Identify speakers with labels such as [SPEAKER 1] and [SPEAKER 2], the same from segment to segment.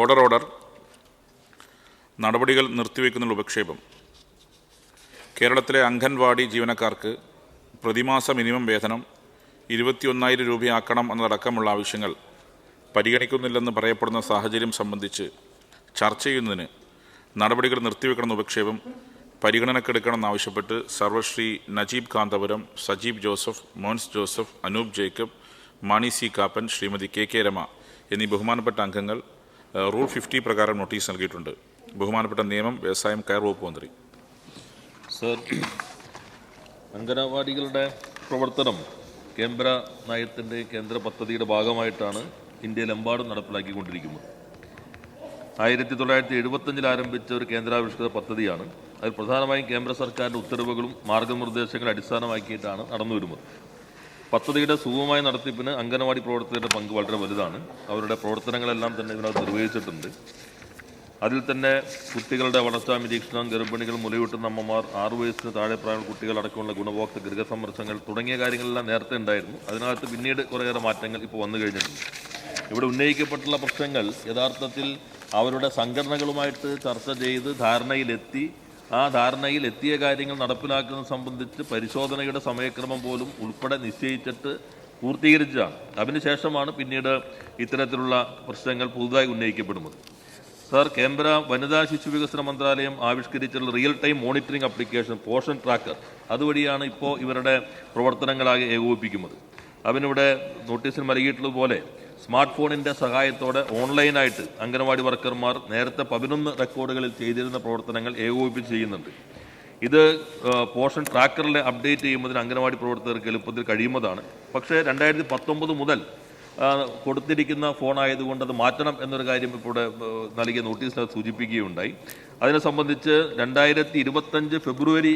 [SPEAKER 1] Order നടപടികൾ നിർത്തിവെക്കുന്നുള്ള ഉപക്ഷേപം. കേരളത്തിലെ അംഗൻവാടി ജീവനക്കാർക്ക് പ്രതിമാസ മിനിമം വേതനം 21,000 രൂപയാക്കണം എന്നതടക്കമുള്ള ആവശ്യങ്ങൾ പരിഗണിക്കുന്നില്ലെന്ന് പറയപ്പെടുന്ന സാഹചര്യം സംബന്ധിച്ച് ചർച്ച ചെയ്യുന്നതിന് നടപടികൾ നിർത്തിവെക്കണമെന്ന ഉപക്ഷേപം പരിഗണനക്കെടുക്കണമെന്നാവശ്യപ്പെട്ട് സർവശ്രീ നജീബ് കാന്തപുരം, സജീബ് ജോസഫ്, മോൻസ് ജോസഫ്, അനൂപ് ജേക്കബ്, മാണി സി കാപ്പൻ, ശ്രീമതി കെ രമ എന്നീ ബഹുമാനപ്പെട്ട അംഗങ്ങൾ റൂൾ 50 പ്രകാരം നോട്ടീസ് നൽകിയിട്ടുണ്ട്. ബഹുമാനപ്പെട്ട നിയമം, വ്യവസായം, കയർ വകുപ്പ് മന്ത്രി.
[SPEAKER 2] സർ, അംഗനവാടികളുടെ പ്രവർത്തനം കേന്ദ്ര നയത്തിൻ്റെ കേന്ദ്ര പദ്ധതിയുടെ ഭാഗമായിട്ടാണ് ഇന്ത്യയിലെമ്പാടും നടപ്പിലാക്കിക്കൊണ്ടിരിക്കുന്നത്. 1975 ആരംഭിച്ച ഒരു കേന്ദ്രാവിഷ്കൃത പദ്ധതിയാണ്. അതിൽ പ്രധാനമായും കേന്ദ്ര സർക്കാരിൻ്റെ ഉത്തരവുകളും മാർഗനിർദ്ദേശങ്ങളും അടിസ്ഥാനമാക്കിയിട്ടാണ് നടന്നു വരുന്നത്. പദ്ധതിയുടെ സുഗമമായ നടത്തിപ്പിന് അംഗനവാടി പ്രവർത്തകരുടെ പങ്ക് വളരെ വലുതാണ്. അവരുടെ പ്രവർത്തനങ്ങളെല്ലാം തന്നെ ഇതിനകത്ത് നിർവഹിച്ചിട്ടുണ്ട്. അതിൽ തന്നെ കുട്ടികളുടെ വളർച്ചാ നിരീക്ഷണം, ഗർഭിണികൾ, മുലയൂട്ടുന്ന അമ്മമാർ, 6 വയസ്സിന് താഴെ പ്രായമുള്ള കുട്ടികളടക്കമുള്ള ഗുണഭോക്തൃ ഗൃഹസന്ദർശനങ്ങൾ തുടങ്ങിയ കാര്യങ്ങളെല്ലാം നേരത്തെ ഉണ്ടായിരുന്നു. അതിനകത്ത് പിന്നീട് കുറേയേറെ മാറ്റങ്ങൾ ഇപ്പോൾ വന്നു കഴിഞ്ഞിട്ടുണ്ട്. ഇവിടെ ഉന്നയിക്കപ്പെട്ടുള്ള പ്രശ്നങ്ങൾ യഥാർത്ഥത്തിൽ അവരുടെ സംഘടനകളുമായിട്ട് ചർച്ച ചെയ്ത് ധാരണയിലെത്തി, ആ ധാരണയിൽ എത്തിയ കാര്യങ്ങൾ നടപ്പിലാക്കുന്നത് സംബന്ധിച്ച് പരിശോധനയുടെ സമയക്രമം പോലും ഉൾപ്പെടെ നിശ്ചയിച്ചിട്ട് പൂർത്തീകരിച്ചതാണ്. അതിനുശേഷമാണ് പിന്നീട് ഇത്തരത്തിലുള്ള പ്രശ്നങ്ങൾ പുതുതായി ഉന്നയിക്കപ്പെടുന്നത്. സർ, കേന്ദ്ര വനിതാ ശിശു വികസന മന്ത്രാലയം ആവിഷ്കരിച്ചുള്ള real time monitoring application Poshan tracker, അതുവഴിയാണ് ഇപ്പോൾ ഇവരുടെ പ്രവർത്തനങ്ങളാകെ ഏകോപിപ്പിക്കുന്നത്. അതിനിവിടെ നോട്ടീസിൽ നൽകിയിട്ടുള്ളതുപോലെ സ്മാർട്ട് ഫോണിൻ്റെ സഹായത്തോടെ ഓൺലൈനായിട്ട് അംഗനവാടി വർക്കർമാർ നേരത്തെ 11 റെക്കോർഡുകളിൽ ചെയ്തിരുന്ന പ്രവർത്തനങ്ങൾ ഏകോപിപ്പിച്ച് ചെയ്യുന്നുണ്ട്. ഇത് പോഷൻ ട്രാക്കറിലെ അപ്ഡേറ്റ് ചെയ്യുന്നതിന് അംഗനവാടി പ്രവർത്തകർക്ക് എളുപ്പത്തിൽ കഴിയുന്നതാണ്. പക്ഷേ 2019 മുതൽ കൊടുത്തിരിക്കുന്ന ഫോണായതുകൊണ്ട് അത് മാറ്റണം എന്നൊരു കാര്യം ഇപ്പോൾ നൽകിയ നോട്ടീസിൽ സൂചിപ്പിക്കുകയുണ്ടായി. അതിനെ സംബന്ധിച്ച് 2025 ഫെബ്രുവരി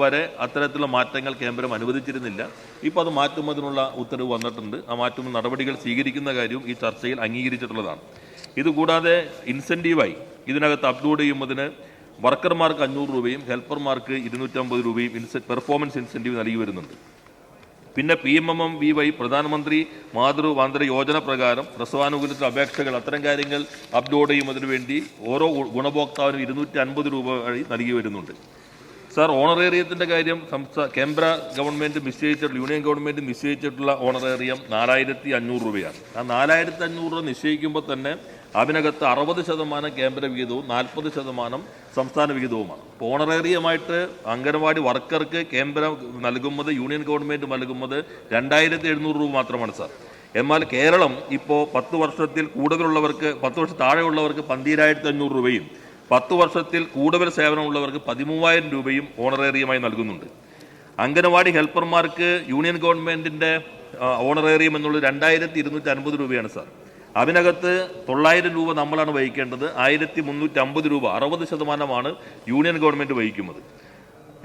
[SPEAKER 2] വരെ അത്തരത്തിലുള്ള മാറ്റങ്ങൾ കേന്ദ്രം അനുവദിച്ചിരുന്നില്ല. ഇപ്പോൾ അത് മാറ്റുന്നതിനുള്ള ഉത്തരവ് വന്നിട്ടുണ്ട്. ആ മാറ്റുന്ന നടപടികൾ സ്വീകരിക്കുന്ന കാര്യവും ഈ ചർച്ചയിൽ അംഗീകരിച്ചിട്ടുള്ളതാണ്. ഇതുകൂടാതെ ഇൻസെൻറ്റീവായി ഇതിനകത്ത് അപ്ലോഡ് ചെയ്യുന്നതിന് വർക്കർമാർക്ക് 500 രൂപയും ഹെൽപ്പർമാർക്ക് 250 രൂപയും പെർഫോമൻസ് ഇൻസെൻറ്റീവ് നൽകി വരുന്നുണ്ട്. പിന്നെ PMMVY പ്രധാനമന്ത്രി മാതൃ വാന്തര യോജന പ്രകാരം പ്രസവാനുകൂലത്തിൽ അപേക്ഷകൾ, അത്തരം കാര്യങ്ങൾ അപ്ലോഡ് ചെയ്യുന്നതിന് വേണ്ടി ഓരോ ഗുണഭോക്താവിനും 250 രൂപ വഴി നൽകി വരുന്നുണ്ട്. സാർ, ഓണറേറിയത്തിൻ്റെ കാര്യം കേന്ദ്ര ഗവൺമെൻറ് നിശ്ചയിച്ചിട്ടുള്ള, യൂണിയൻ ഗവൺമെൻറ് നിശ്ചയിച്ചിട്ടുള്ള ഓണറേറിയം 4,500 രൂപയാണ്. ആ 4,500 രൂപ നിശ്ചയിക്കുമ്പോൾ തന്നെ അതിനകത്ത് 60% കേന്ദ്ര വിഹിതവും 40% സംസ്ഥാന വിഹിതവുമാണ്. അപ്പോൾ ഓണറേറിയമായിട്ട് അംഗനവാടി വർക്കർക്ക് കേന്ദ്രം നൽകുന്നത്, യൂണിയൻ ഗവൺമെൻറ് നൽകുന്നത് 2,700 രൂപ മാത്രമാണ് സാർ. എന്നാൽ കേരളം ഇപ്പോൾ 10 വർഷത്തിൽ കൂടുതലുള്ളവർക്ക്, 10 വർഷം താഴെയുള്ളവർക്ക് 12,500 രൂപയും 10 വർഷത്തിൽ കൂടുതൽ സേവനമുള്ളവർക്ക് 13,000 രൂപയും ഓണറേറിയമായി നൽകുന്നുണ്ട്. അംഗനവാടി ഹെൽപ്പർമാർക്ക് യൂണിയൻ ഗവൺമെൻറ്റിൻ്റെ ഓണറേറിയം എന്നുള്ളത് 2,250 രൂപയാണ് സാർ. അതിനകത്ത് 900 രൂപ നമ്മളാണ് വഹിക്കേണ്ടത്. 1,350 രൂപ, 60% യൂണിയൻ ഗവൺമെൻറ് വഹിക്കുന്നത്.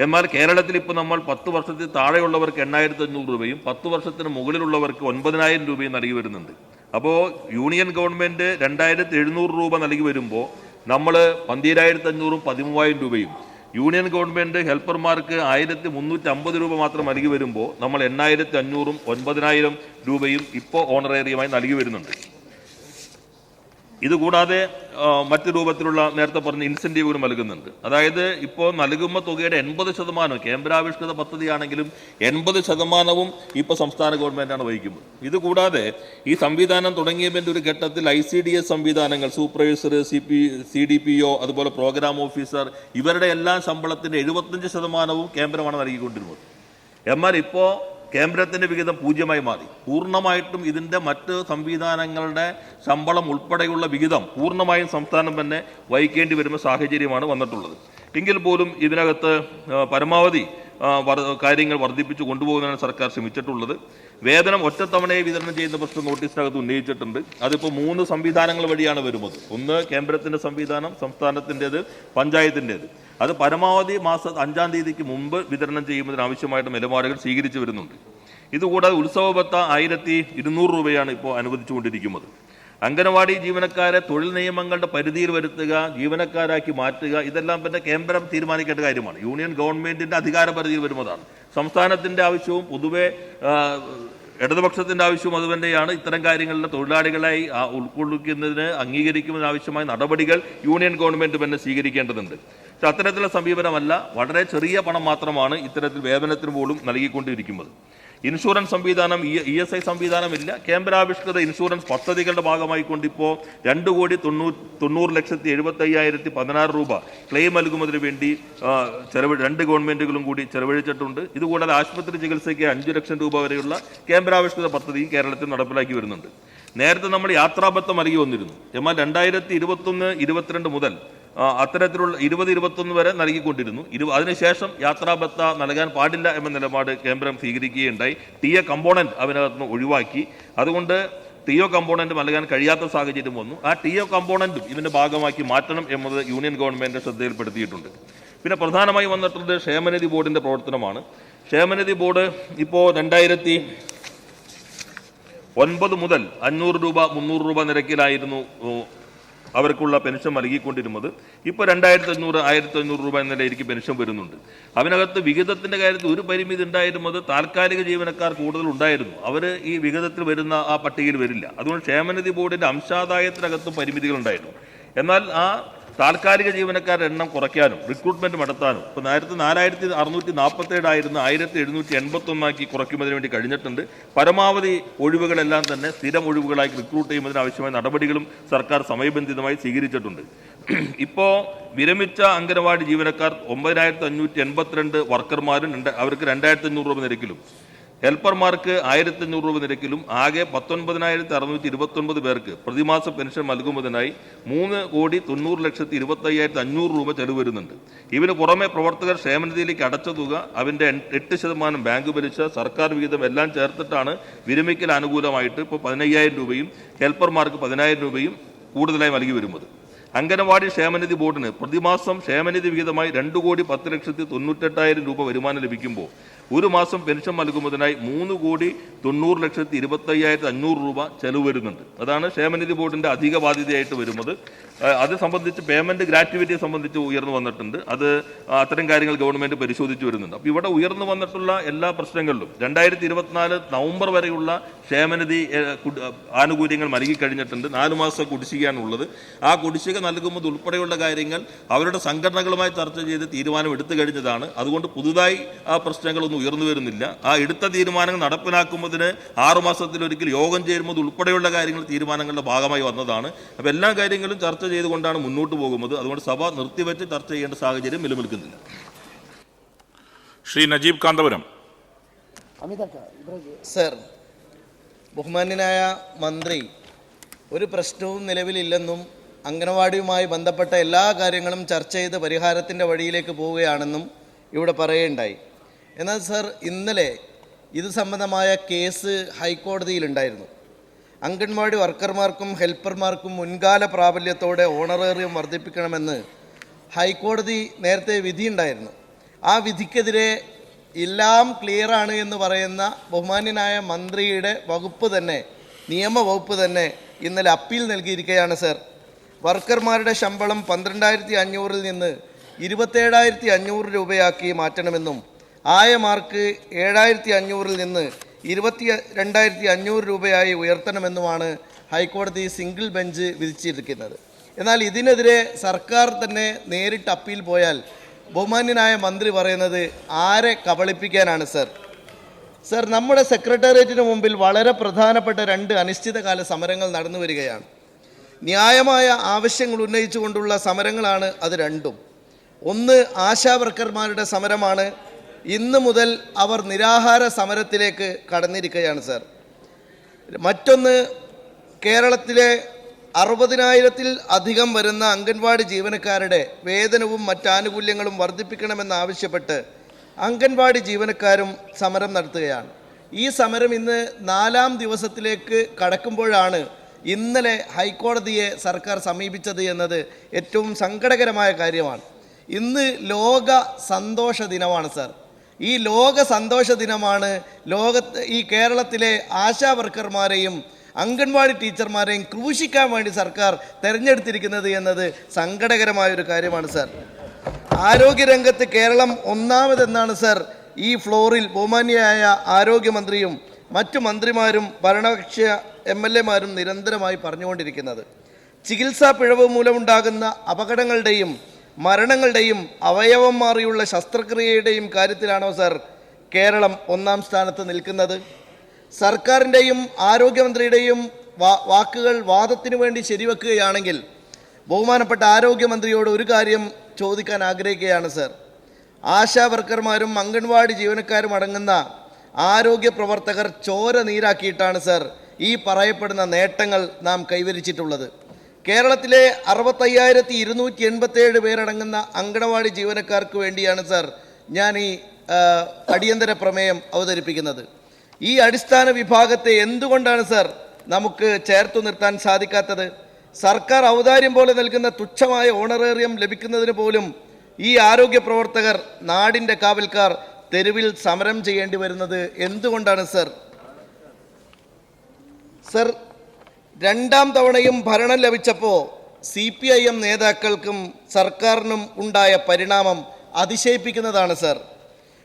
[SPEAKER 2] എന്നാൽ കേരളത്തിൽ ഇപ്പോൾ നമ്മൾ 10 വർഷത്തിൽ താഴെയുള്ളവർക്ക് 8,500 രൂപയും 10 വർഷത്തിന് മുകളിലുള്ളവർക്ക് 9,000 രൂപയും നൽകി വരുന്നുണ്ട്. അപ്പോൾ യൂണിയൻ ഗവൺമെൻറ് 2,700 രൂപ നൽകി വരുമ്പോൾ നമ്മൾ 12,500ഉം 13,000 രൂപയും, യൂണിയൻ ഗവൺമെൻറ് ഹെൽപ്പർമാർക്ക് 1,350 രൂപ മാത്രം നൽകി വരുമ്പോൾ നമ്മൾ 8,500ഉം 9,000 രൂപയും ഇപ്പോൾ ഓണറേറിയമായി നൽകി വരുന്നുണ്ട്. ഇതുകൂടാതെ മറ്റു രൂപത്തിലുള്ള നേരത്തെ പറഞ്ഞ ഇൻസെൻറ്റീവുകളും നൽകുന്നുണ്ട്. അതായത് ഇപ്പോൾ നൽകുന്ന തുകയുടെ 80% കേന്ദ്രാവിഷ്കൃത പദ്ധതിയാണെങ്കിലും 80% ഇപ്പോൾ സംസ്ഥാന ഗവൺമെൻറ്റാണ് വഹിക്കുന്നത്. ഇതുകൂടാതെ ഈ സംവിധാനം തുടങ്ങിയതിൻ്റെ ഒരു ഘട്ടത്തിൽ ICDS സംവിധാനങ്ങൾ, സൂപ്പർവൈസർ, CDPO, അതുപോലെ പ്രോഗ്രാം ഓഫീസർ, ഇവരുടെ എല്ലാ ശമ്പളത്തിൻ്റെ 75% കേന്ദ്രമാണ് നൽകിക്കൊണ്ടിരുന്നത്. എന്നാൽ ഇപ്പോൾ കേന്ദ്രത്തിൻ്റെ വിഹിതം 0 മാറി. പൂർണ്ണമായിട്ടും ഇതിൻ്റെ മറ്റ് സംവിധാനങ്ങളുടെ ശമ്പളം ഉൾപ്പെടെയുള്ള വിഹിതം പൂർണ്ണമായും സംസ്ഥാനം തന്നെ വഹിക്കേണ്ടി വരുന്ന സാഹചര്യമാണ് വന്നിട്ടുള്ളത്. എങ്കിൽ പോലും ഇതിനകത്ത് പരമാവധി കാര്യങ്ങൾ വർദ്ധിപ്പിച്ചു കൊണ്ടുപോകുന്നതിനാണ് സർക്കാർ ശ്രമിച്ചിട്ടുള്ളത്. വേതനം ഒറ്റത്തവണയെ വിതരണം ചെയ്യുന്ന പ്രശ്നം നോട്ടീസിനകത്ത് ഉന്നയിച്ചിട്ടുണ്ട്. അതിപ്പോൾ 3 സംവിധാനങ്ങൾ വഴിയാണ് വരുന്നത്. ഒന്ന് കേന്ദ്രത്തിൻ്റെ സംവിധാനം, സംസ്ഥാനത്തിൻ്റേത്, പഞ്ചായത്തിൻ്റേത്. അത് പരമാവധി മാസം 5-ാം തീയതിക്ക് മുമ്പ് വിതരണം ചെയ്യുന്നതിനാവശ്യമായിട്ട് നിലപാടുകൾ സ്വീകരിച്ചു വരുന്നുണ്ട്. ഇതുകൂടാതെ ഉത്സവബത്ത 1,200 രൂപയാണ് ഇപ്പോൾ അനുവദിച്ചുകൊണ്ടിരിക്കുന്നത്. അംഗനവാടി ജീവനക്കാരെ തൊഴിൽ നിയമങ്ങളുടെ പരിധിയിൽ വരുത്തുക, ജീവനക്കാരാക്കി മാറ്റുക, ഇതെല്ലാം പിന്നെ കേന്ദ്രം തീരുമാനിക്കേണ്ട കാര്യമാണ്. യൂണിയൻ ഗവൺമെൻറ്റിൻ്റെ അധികാര പരിധിയിൽ വരുന്നതാണ്. സംസ്ഥാനത്തിൻ്റെ ആവശ്യവും പൊതുവെ ഇടതുപക്ഷത്തിൻ്റെ ആവശ്യവും അതുതന്നെയാണ്. ഇത്തരം കാര്യങ്ങളിലെ തൊഴിലാളികളായി ഉൾക്കൊള്ളിക്കുന്നതിന് അംഗീകരിക്കുന്നതിന് ആവശ്യമായ നടപടികൾ യൂണിയൻ ഗവൺമെൻറ് തന്നെ സ്വീകരിക്കേണ്ടതുണ്ട്. പക്ഷെ അത്തരത്തിലുള്ള സമീപനമല്ല. വളരെ ചെറിയ പണം മാത്രമാണ് ഇത്തരത്തിൽ വേതനത്തിന് പോലും നൽകിക്കൊണ്ടിരിക്കുന്നത്. ഇൻഷുറൻസ് സംവിധാനം, ESI സംവിധാനമില്ല. കേന്ദ്രാവിഷ്കൃത ഇൻഷുറൻസ് പദ്ധതികളുടെ ഭാഗമായിക്കൊണ്ടിപ്പോൾ 2,90,75,016 രൂപ ക്ലെയിം നൽകുന്നതിന് വേണ്ടി രണ്ട് ഗവൺമെൻറ്റുകളും കൂടി ചെലവഴിച്ചിട്ടുണ്ട്. ഇതുകൂടാതെ ആശുപത്രി ചികിത്സയ്ക്ക് 5 ലക്ഷം രൂപ വരെയുള്ള കേന്ദ്രാവിഷ്കൃത പദ്ധതിയും കേരളത്തിൽ നടപ്പിലാക്കി വരുന്നുണ്ട്. നേരത്തെ നമ്മൾ യാത്രാബത്ത നൽകി വന്നിരുന്നു. എന്നാൽ 2021-22 മുതൽ അത്തരത്തിലുള്ള 2021 വരെ നൽകിക്കൊണ്ടിരുന്നു. അതിനുശേഷം യാത്രാബത്ത നൽകാൻ പാടില്ല എന്ന നിലപാട് കേന്ദ്രം സ്വീകരിക്കുകയുണ്ടായി. TO കമ്പോണന്റ് അതിനകത്ത് നിന്ന് ഒഴിവാക്കി. അതുകൊണ്ട് TO കമ്പോണന്റ് നൽകാൻ കഴിയാത്ത സാഹചര്യം വന്നു. ആ TO കമ്പോണന്റും ഇതിൻ്റെ ഭാഗമാക്കി മാറ്റണം എന്നത് യൂണിയൻ ഗവൺമെൻറ് ശ്രദ്ധയിൽപ്പെടുത്തിയിട്ടുണ്ട്. പിന്നെ പ്രധാനമായി വന്നിട്ടുള്ളത് ക്ഷേമനിധി ബോർഡിൻ്റെ പ്രവർത്തനമാണ്. ക്ഷേമനിധി ബോർഡ് ഇപ്പോൾ 2009 മുതൽ 500 രൂപ 300 രൂപ നിരക്കിലായിരുന്നു അവർക്കുള്ള പെൻഷൻ നൽകിക്കൊണ്ടിരുന്നത്. ഇപ്പോൾ 2,500 1,500 രൂപ എന്ന നിലയിലേക്ക് പെൻഷൻ വരുന്നുണ്ട്. അതിനകത്ത് വിഹിതത്തിൻ്റെ കാര്യത്തിൽ ഒരു പരിമിതി ഉണ്ടായിരുന്നത് താൽക്കാലിക ജീവനക്കാർ കൂടുതൽ ഉണ്ടായിരുന്നു. അവർ ഈ വിഹിതത്തിൽ വരുന്ന ആ പട്ടികയിൽ വരില്ല. അതുകൊണ്ട് ക്ഷേമനിധി ബോർഡിൻ്റെ അംശാദായത്തിനകത്തും പരിമിതികളുണ്ടായിരുന്നു. എന്നാൽ ആ താൽക്കാലിക ജീവനക്കാരുടെ എണ്ണം കുറയ്ക്കാനും റിക്രൂട്ട്മെൻറ്റ് നടത്താനും ഇപ്പോൾ നേരത്തെ 4,647 ആയിരുന്നു 1,781 കുറയ്ക്കുന്നതിന് വേണ്ടി കഴിഞ്ഞിട്ടുണ്ട്. പരമാവധി ഒഴിവുകളെല്ലാം തന്നെ സ്ഥിരം ഒഴിവുകളായി റിക്രൂട്ട് ചെയ്യുന്നതിന് ആവശ്യമായ നടപടികളും സർക്കാർ സമയബന്ധിതമായി സ്വീകരിച്ചിട്ടുണ്ട്. ഇപ്പോൾ വിരമിച്ച അംഗനവാടി ജീവനക്കാർ 9,582 വർക്കർമാരും അവർക്ക് 2,500 രൂപ നിരക്കിലും ഹെൽപ്പർമാർക്ക് 1,500 രൂപ നിരക്കിലും ആകെ 19,629 പേർക്ക് പ്രതിമാസ പെൻഷൻ നൽകുന്നതിനായി 3,90,25,500 രൂപ ചെലവ് വരുന്നുണ്ട്. ഇതിന് പുറമെ പ്രവർത്തകർ ക്ഷേമനിധിയിലേക്ക് അടച്ച തുക, അതിൻ്റെ 8% ബാങ്ക് പലിശ, സർക്കാർ വിഹിതം എല്ലാം ചേർത്തിട്ടാണ് വിരമിക്കൽ ആനുകൂലമായിട്ട് ഇപ്പോൾ 15,000 രൂപയും ഹെൽപ്പർമാർക്ക് 10,000 രൂപയും കൂടുതലായി നൽകി വരുന്നത്. അംഗനവാടി ക്ഷേമനിധി ബോർഡിന് പ്രതിമാസം ക്ഷേമനിധി വിഹിതമായി 2,10,98,000 രൂപ വരുമാനം ലഭിക്കുമ്പോൾ ഒരു മാസം പെൻഷൻ നൽകുന്നതിനായി 3,90,25,500 രൂപ ചെലവ് വരുന്നുണ്ട്. അതാണ് ക്ഷേമനിധി ബോർഡിൻ്റെ അധിക ബാധ്യതയായിട്ട് വരുന്നത്. അത് സംബന്ധിച്ച് പേയ്മെൻറ്റ് ഗ്രാറ്റുവിറ്റിയെ സംബന്ധിച്ച് ഉയർന്നു വന്നിട്ടുണ്ട്. അത് അത്തരം കാര്യങ്ങൾ ഗവൺമെൻറ് പരിശോധിച്ച് വരുന്നുണ്ട്. അപ്പോൾ ഇവിടെ ഉയർന്നു വന്നിട്ടുള്ള എല്ലാ പ്രശ്നങ്ങളിലും 2024 നവംബർ വരെയുള്ള ക്ഷേമനിധി ആനുകൂല്യങ്ങൾ നൽകിക്കഴിഞ്ഞിട്ടുണ്ട്. 4 മാസം കുടിശ്ശികയാണുള്ളത്. ആ കുടിശ്ശിക നൽകുന്നത് ഉൾപ്പെടെയുള്ള കാര്യങ്ങൾ അവരുടെ സംഘടനകളുമായി ചർച്ച ചെയ്ത് തീരുമാനം എടുത്തു കഴിഞ്ഞതാണ്. അതുകൊണ്ട് പുതുതായി ആ പ്രശ്നങ്ങളൊന്നും ഉയർന്നു വരുന്നില്ല. ആ എടുത്ത തീരുമാനങ്ങൾ നടപ്പിലാക്കുന്നതിന് 6 മാസത്തിലൊരിക്കൽ യോഗം ചേരുന്നത് ഉൾപ്പെടെയുള്ള കാര്യങ്ങൾ തീരുമാനങ്ങളുടെ ഭാഗമായി വന്നതാണ്. അപ്പോൾ എല്ലാ കാര്യങ്ങളും ചർച്ച ചെയ്തുകൊണ്ടാണ് മുന്നോട്ട് പോകുന്നത്. അതുകൊണ്ട് സഭ നിർത്തിവെച്ച് ചർച്ച ചെയ്യേണ്ട സാഹചര്യം നിലനിൽക്കുന്നില്ല.
[SPEAKER 1] ശ്രീ നജീബ് കാന്തപുരം.
[SPEAKER 3] സർ, ബഹുമാന്യനായ മന്ത്രി ഒരു പ്രശ്നവും നിലവിലില്ലെന്നും അംഗനവാടിയുമായി ബന്ധപ്പെട്ട എല്ലാ കാര്യങ്ങളും ചർച്ച ചെയ്ത് പരിഹാരത്തിൻ്റെ വഴിയിലേക്ക് പോവുകയാണെന്നും ഇവിടെ പറയുകയുണ്ടായി. എന്നാൽ സർ, ഇന്നലെ ഇത് സംബന്ധമായ കേസ് ഹൈക്കോടതിയിലുണ്ടായിരുന്നു. അംഗൻവാടി വർക്കർമാർക്കും ഹെൽപ്പർമാർക്കും മുൻകാല പ്രാബല്യത്തോടെ ഓണറേറിയം വർദ്ധിപ്പിക്കണമെന്ന് ഹൈക്കോടതി നേരത്തെ വിധിയുണ്ടായിരുന്നു. ആ വിധിക്കെതിരെ എല്ലാം ക്ലിയറാണ് എന്ന് പറയുന്ന ബഹുമാന്യനായ മന്ത്രിയുടെ വകുപ്പ് തന്നെ, നിയമവകുപ്പ് തന്നെ ഇന്നലെ അപ്പീൽ നൽകിയിരിക്കുകയാണ് സർ. വർക്കർമാരുടെ ശമ്പളം 12,500 നിന്ന് 27,500 രൂപയാക്കി മാറ്റണമെന്നും ആയമാർക്ക് 7,500 നിന്ന് 22,500 രൂപയായി ഉയർത്തണമെന്നുമാണ് ഹൈക്കോടതി സിംഗിൾ ബെഞ്ച് വിധിച്ചിരിക്കുന്നത്. എന്നാൽ ഇതിനെതിരെ സർക്കാർ തന്നെ നേരിട്ട് അപ്പീൽ പോയാൽ ബഹുമാന്യനായ മന്ത്രി പറയുന്നത് ആരെ കബളിപ്പിക്കാനാണ് സർ? സർ, നമ്മുടെ സെക്രട്ടേറിയറ്റിന് മുമ്പിൽ വളരെ പ്രധാനപ്പെട്ട 2 അനിശ്ചിതകാല സമരങ്ങൾ നടന്നു വരികയാണ്. ന്യായമായ ആവശ്യങ്ങൾ ഉന്നയിച്ചുകൊണ്ടുള്ള സമരങ്ങളാണ് അത് രണ്ടും. ഒന്ന് ആശാ വർക്കർമാരുടെ സമരമാണ്. ഇന്ന് മുതൽ അവർ നിരാഹാര സമരത്തിലേക്ക് കടന്നിരിക്കുകയാണ് സർ. മറ്റൊന്ന് കേരളത്തിലെ 60,000-ൽ അധികം വരുന്ന അംഗൻവാടി ജീവനക്കാരുടെ വേതനവും മറ്റാനുകൂല്യങ്ങളും വർദ്ധിപ്പിക്കണമെന്നാവശ്യപ്പെട്ട് അംഗൻവാടി ജീവനക്കാരും സമരം നടത്തുകയാണ്. ഈ സമരം ഇന്ന് 4ാം ദിവസത്തിലേക്ക് കടക്കുമ്പോഴാണ് ഇന്നലെ ഹൈക്കോടതിയെ സർക്കാർ സമീപിച്ചത് എന്നത് ഏറ്റവും സങ്കടകരമായ കാര്യമാണ്. ഇന്ന് ലോക സന്തോഷ ദിനമാണ് സർ. ഈ ലോക സന്തോഷ ദിനമാണ് ഈ കേരളത്തിലെ ആശാ വർക്കർമാരെയും അംഗൻവാടി ടീച്ചർമാരെയും ക്രൂശിക്കാൻ വേണ്ടി സർക്കാർ തിരഞ്ഞെടുത്തിരിക്കുന്നത് എന്നത് സങ്കടകരമായൊരു കാര്യമാണ് സർ. ആരോഗ്യരംഗത്ത് കേരളം ഒന്നാമതെന്നാണ് സർ ഈ ഫ്ലോറിൽ ബഹുമാന്യയായ ആരോഗ്യമന്ത്രിയും മറ്റു മന്ത്രിമാരും ഭരണപക്ഷ MLA-മാരും നിരന്തരമായി പറഞ്ഞുകൊണ്ടിരിക്കുന്നത്. ചികിത്സാ പിഴവ് മൂലമുണ്ടാകുന്ന അപകടങ്ങളുടെയും മരണങ്ങളുടെയും അവയവം മാറിയുള്ള ശസ്ത്രക്രിയയുടെയും കാര്യത്തിലാണോ സർ കേരളം ഒന്നാം സ്ഥാനത്ത് നിൽക്കുന്നത്? സർക്കാരിൻ്റെയും ആരോഗ്യമന്ത്രിയുടെയും വാക്കുകൾ വാദത്തിനു വേണ്ടി ശരിവെക്കുകയാണെങ്കിൽ ബഹുമാനപ്പെട്ട ആരോഗ്യമന്ത്രിയോട് ഒരു കാര്യം ചോദിക്കാൻ ആഗ്രഹിക്കുകയാണ് സർ. ആശാ വർക്കർമാരും അംഗൻവാടി ജീവനക്കാരും അടങ്ങുന്ന ആരോഗ്യ പ്രവർത്തകർ ചോര നീരാക്കിയിട്ടാണ് സർ ഈ പറയപ്പെടുന്ന നേട്ടങ്ങൾ നാം കൈവരിച്ചിട്ടുള്ളത്. കേരളത്തിലെ 65,287 പേരടങ്ങുന്ന അംഗനവാടി ജീവനക്കാർക്ക് വേണ്ടിയാണ് സർ ഞാൻ ഈ അടിയന്തര പ്രമേയം അവതരിപ്പിക്കുന്നത്. ഈ അടിസ്ഥാന വിഭാഗത്തെ എന്തുകൊണ്ടാണ് സർ നമുക്ക് ചേർത്തു നിർത്താൻ സാധിക്കാത്തത്? സർക്കാർ ഔദാര്യം പോലെ നൽകുന്ന തുച്ഛമായ ഓണറേറിയം ലഭിക്കുന്നതിന് പോലും ഈ ആരോഗ്യ പ്രവർത്തകർ, നാടിൻ്റെ കാവൽക്കാർ തെരുവിൽ സമരം ചെയ്യേണ്ടി വരുന്നത് എന്തുകൊണ്ടാണ് സർ? സർ, രണ്ടാം തവണയും ഭരണം ലഭിച്ചപ്പോൾ CPIM നേതാക്കൾക്കും സർക്കാരിനും ഉണ്ടായ പരിണാമം അതിശയിപ്പിക്കുന്നതാണ് സർ.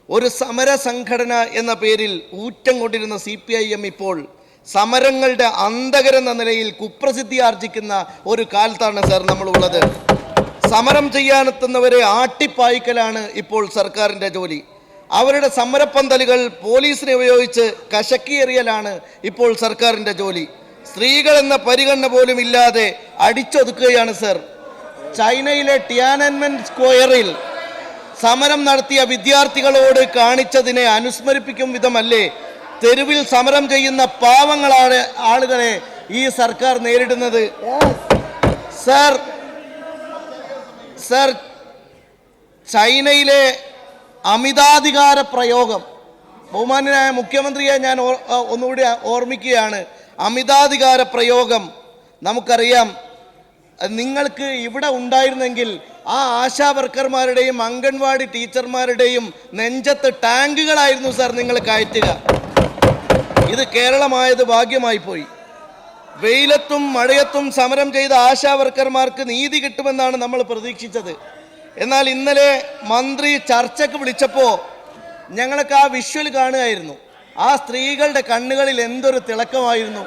[SPEAKER 3] ഒരു സമര സംഘടന എന്ന പേരിൽ ഊറ്റം കൊണ്ടിരുന്ന CPIM ഇപ്പോൾ സമരങ്ങളുടെ അന്തകരെന്ന നിലയിൽ കുപ്രസിദ്ധി ആർജിക്കുന്ന ഒരു കാലത്താണ് സർ നമ്മളുള്ളത്. സമരം ചെയ്യാനെത്തുന്നവരെ ആട്ടിപ്പായിക്കലാണ് ഇപ്പോൾ സർക്കാരിൻ്റെ ജോലി. അവരുടെ സമരപ്പന്തലുകൾ പോലീസിനെ ഉപയോഗിച്ച് കശക്കിയെറിയലാണ് ഇപ്പോൾ സർക്കാരിൻ്റെ ജോലി. സ്ത്രീകൾ എന്ന പരിഗണന പോലും ഇല്ലാതെ അടിച്ചൊതുക്കുകയാണ് സർ. ചൈനയിലെ ടിയാനൻമെൻ സ്ക്വയറിൽ സമരം നടത്തിയ വിദ്യാർത്ഥികളോട് കാണിച്ചതിനെ അനുസ്മരിപ്പിക്കും വിധമല്ലേ തെരുവിൽ സമരം ചെയ്യുന്ന പാവങ്ങളാണ് ആളുകളെ ഈ സർക്കാർ നേരിടുന്നത്? സർ, ചൈനയിലെ അമിതാധികാര പ്രയോഗം, ബഹുമാന്യനായ മുഖ്യമന്ത്രിയെ ഞാൻ ഒന്നുകൂടി ഓർമ്മിക്കുകയാണ്. അമിതാധികാര പ്രയോഗം നമുക്കറിയാം. നിങ്ങൾക്ക് ഇവിടെ ഉണ്ടായിരുന്നെങ്കിൽ ആ ആശാ വർക്കർമാരുടെയും അംഗൻവാടി ടീച്ചർമാരുടെയും നെഞ്ചത്ത് ടാങ്കുകളായിരുന്നു സർ നിങ്ങൾ കയറ്റുക. ഇത് കേരളമായത് ഭാഗ്യമായി പോയി. വെയിലത്തും മഴയത്തും സമരം ചെയ്ത ആശാ വർക്കർമാർക്ക് നീതി കിട്ടുമെന്നാണ് നമ്മൾ പ്രതീക്ഷിച്ചത്. എന്നാൽ ഇന്നലെ മന്ത്രി ചർച്ചയ്ക്ക് വിളിച്ചപ്പോൾ ഞങ്ങൾക്ക് ആ വിഷ്വൽ കാണുകയായിരുന്നു. ആ സ്ത്രീകളുടെ കണ്ണുകളിൽ എന്തൊരു തിളക്കമായിരുന്നു.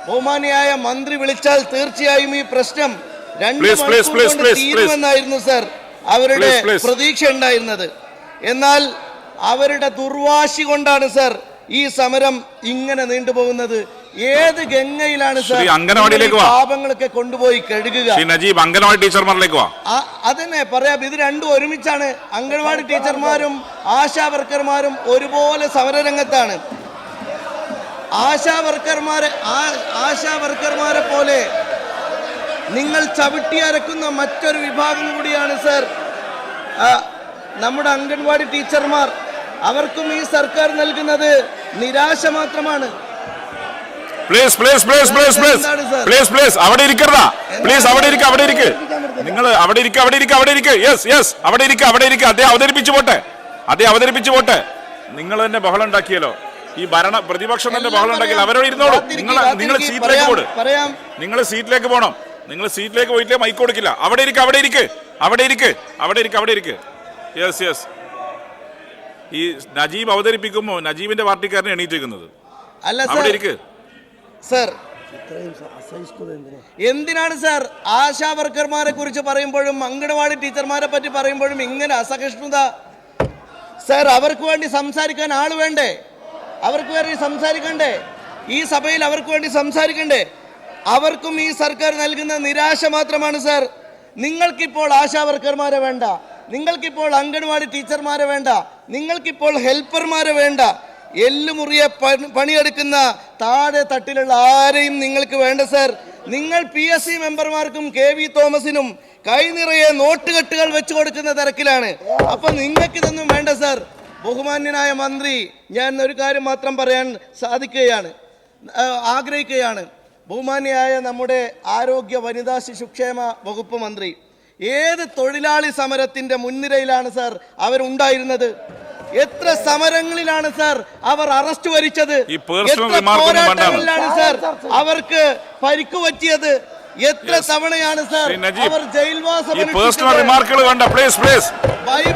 [SPEAKER 3] ബഹുമാനിയായ മന്ത്രി വിളിച്ചാൽ തീർച്ചയായും ഈ പ്രശ്നം 2 മണിക്കൂർ കൊണ്ട് തീരുമെന്നായിരുന്നു സർ അവരുടെ പ്രതീക്ഷ ഉണ്ടായിരുന്നത്. എന്നാൽ അവരുടെ ദുർവാശി കൊണ്ടാണ് സർ ഈ സമരം ഇങ്ങനെ നീണ്ടുപോകുന്നത്. ഏത് ഗംഗയിലാണ് സർ പാപങ്ങളൊക്കെ കൊണ്ടുപോയി കഴുകുക? അതന്നെ പറയാം. ഇത് രണ്ടും ഒരുമിച്ചാണ്. അംഗൻവാടി ടീച്ചർമാരും ആശാ വർക്കർമാരും ഒരുപോലെ സമരരംഗത്താണ്. ആശാ വർക്കർമാരെ പോലെ നിങ്ങൾ ചവിട്ടിയരക്കുന്ന മറ്റൊരു വിഭാഗം കൂടിയാണ് സർ നമ്മുടെ അംഗൻവാടി ടീച്ചർമാർ. അവർക്കും ഈ സർക്കാർ നൽകുന്നത് നിരാശ മാത്രമാണ്.
[SPEAKER 1] അവതരിപ്പിച്ചു പോട്ടെ. നിങ്ങൾ തന്നെ ബഹളം ഉണ്ടാക്കിയല്ലോ. ഈ പ്രതിപക്ഷം തന്നെ ബഹളം ഉണ്ടാക്കിയല്ലോ. അവരോട് ഇരുന്നോളൂ. നിങ്ങൾ സീറ്റിലേക്ക് പോട്. നിങ്ങൾ സീറ്റിലേക്ക് പോകണം. നിങ്ങൾ സീറ്റിലേക്ക് പോയിട്ടേ മൈക്ക് കൊടുക്കില്ല. അവിടെ ഇരിക്ക്. യെസ്. ഈ നജീബ് അവതരിപ്പിക്കുമ്പോൾ നജീബിന്റെ പാർട്ടിക്കാരനെ എണീറ്റിരിക്കുന്നത്.
[SPEAKER 3] അല്ല സർ, എന്തിനാണ് സർ ആശാ വർക്കർമാരെ കുറിച്ച് പറയുമ്പോഴും അംഗനവാടി ടീച്ചർമാരെ പറ്റി പറയുമ്പോഴും ഇങ്ങനെ അസഹിഷ്ണുത? സർ, അവർക്ക് വേണ്ടി സംസാരിക്കാൻ ആള് വേണ്ടേ? അവർക്ക് വേണ്ടി സംസാരിക്കണ്ടേ? ഈ സഭയിൽ അവർക്ക് വേണ്ടി സംസാരിക്കണ്ടേ? അവർക്കും ഈ സർക്കാർ നൽകുന്ന നിരാശ മാത്രമാണ് സർ. നിങ്ങൾക്കിപ്പോൾ ആശാ വർക്കർമാരെ വേണ്ട, നിങ്ങൾക്കിപ്പോൾ അംഗൻവാടി ടീച്ചർമാരെ വേണ്ട, നിങ്ങൾക്കിപ്പോൾ ഹെൽപ്പർമാരെ വേണ്ട. എല്ലുമുറിയ പണിയെടുക്കുന്ന താഴെ തട്ടിലുള്ള ആരെയും നിങ്ങൾക്ക് വേണ്ട സർ. നിങ്ങൾ PSC മെമ്പർമാർക്കും KV തോമസിനും കൈനിറയെ നോട്ടുകെട്ടുകൾ വെച്ചു കൊടുക്കുന്ന തിരക്കിലാണ്. അപ്പൊ നിങ്ങൾക്കിതൊന്നും വേണ്ട സർ. ബഹുമാന്യനായ മന്ത്രി, ഞാൻ ഒരു കാര്യം മാത്രം പറയാൻ ആഗ്രഹിക്കുകയാണ്. ബഹുമാന്യയായ നമ്മുടെ ആരോഗ്യ വനിതാ ശിശുക്ഷേമ വകുപ്പ് മന്ത്രി ഏത് തൊഴിലാളി സമരത്തിന്റെ മുൻനിരയിലാണ് സർ അവരുണ്ടായിരുന്നത്? എത്ര സമരങ്ങളിലാണ് സർ അവർ അറസ്റ്റ് വരിച്ചത്? എത്ര പോരാട്ടങ്ങളിലാണ് സർ അവർക്ക് പരിക്ക് പറ്റിയത്? എത്ര തവണയാണ് സർ
[SPEAKER 1] ശ്രീ നജീബ്,
[SPEAKER 3] അവർ ജയിൽവാസം
[SPEAKER 1] ഈ പേഴ്സണൽ റിമാർക്കുകൾ വേണ്ട, പ്ലീസ് പ്ലീസ്.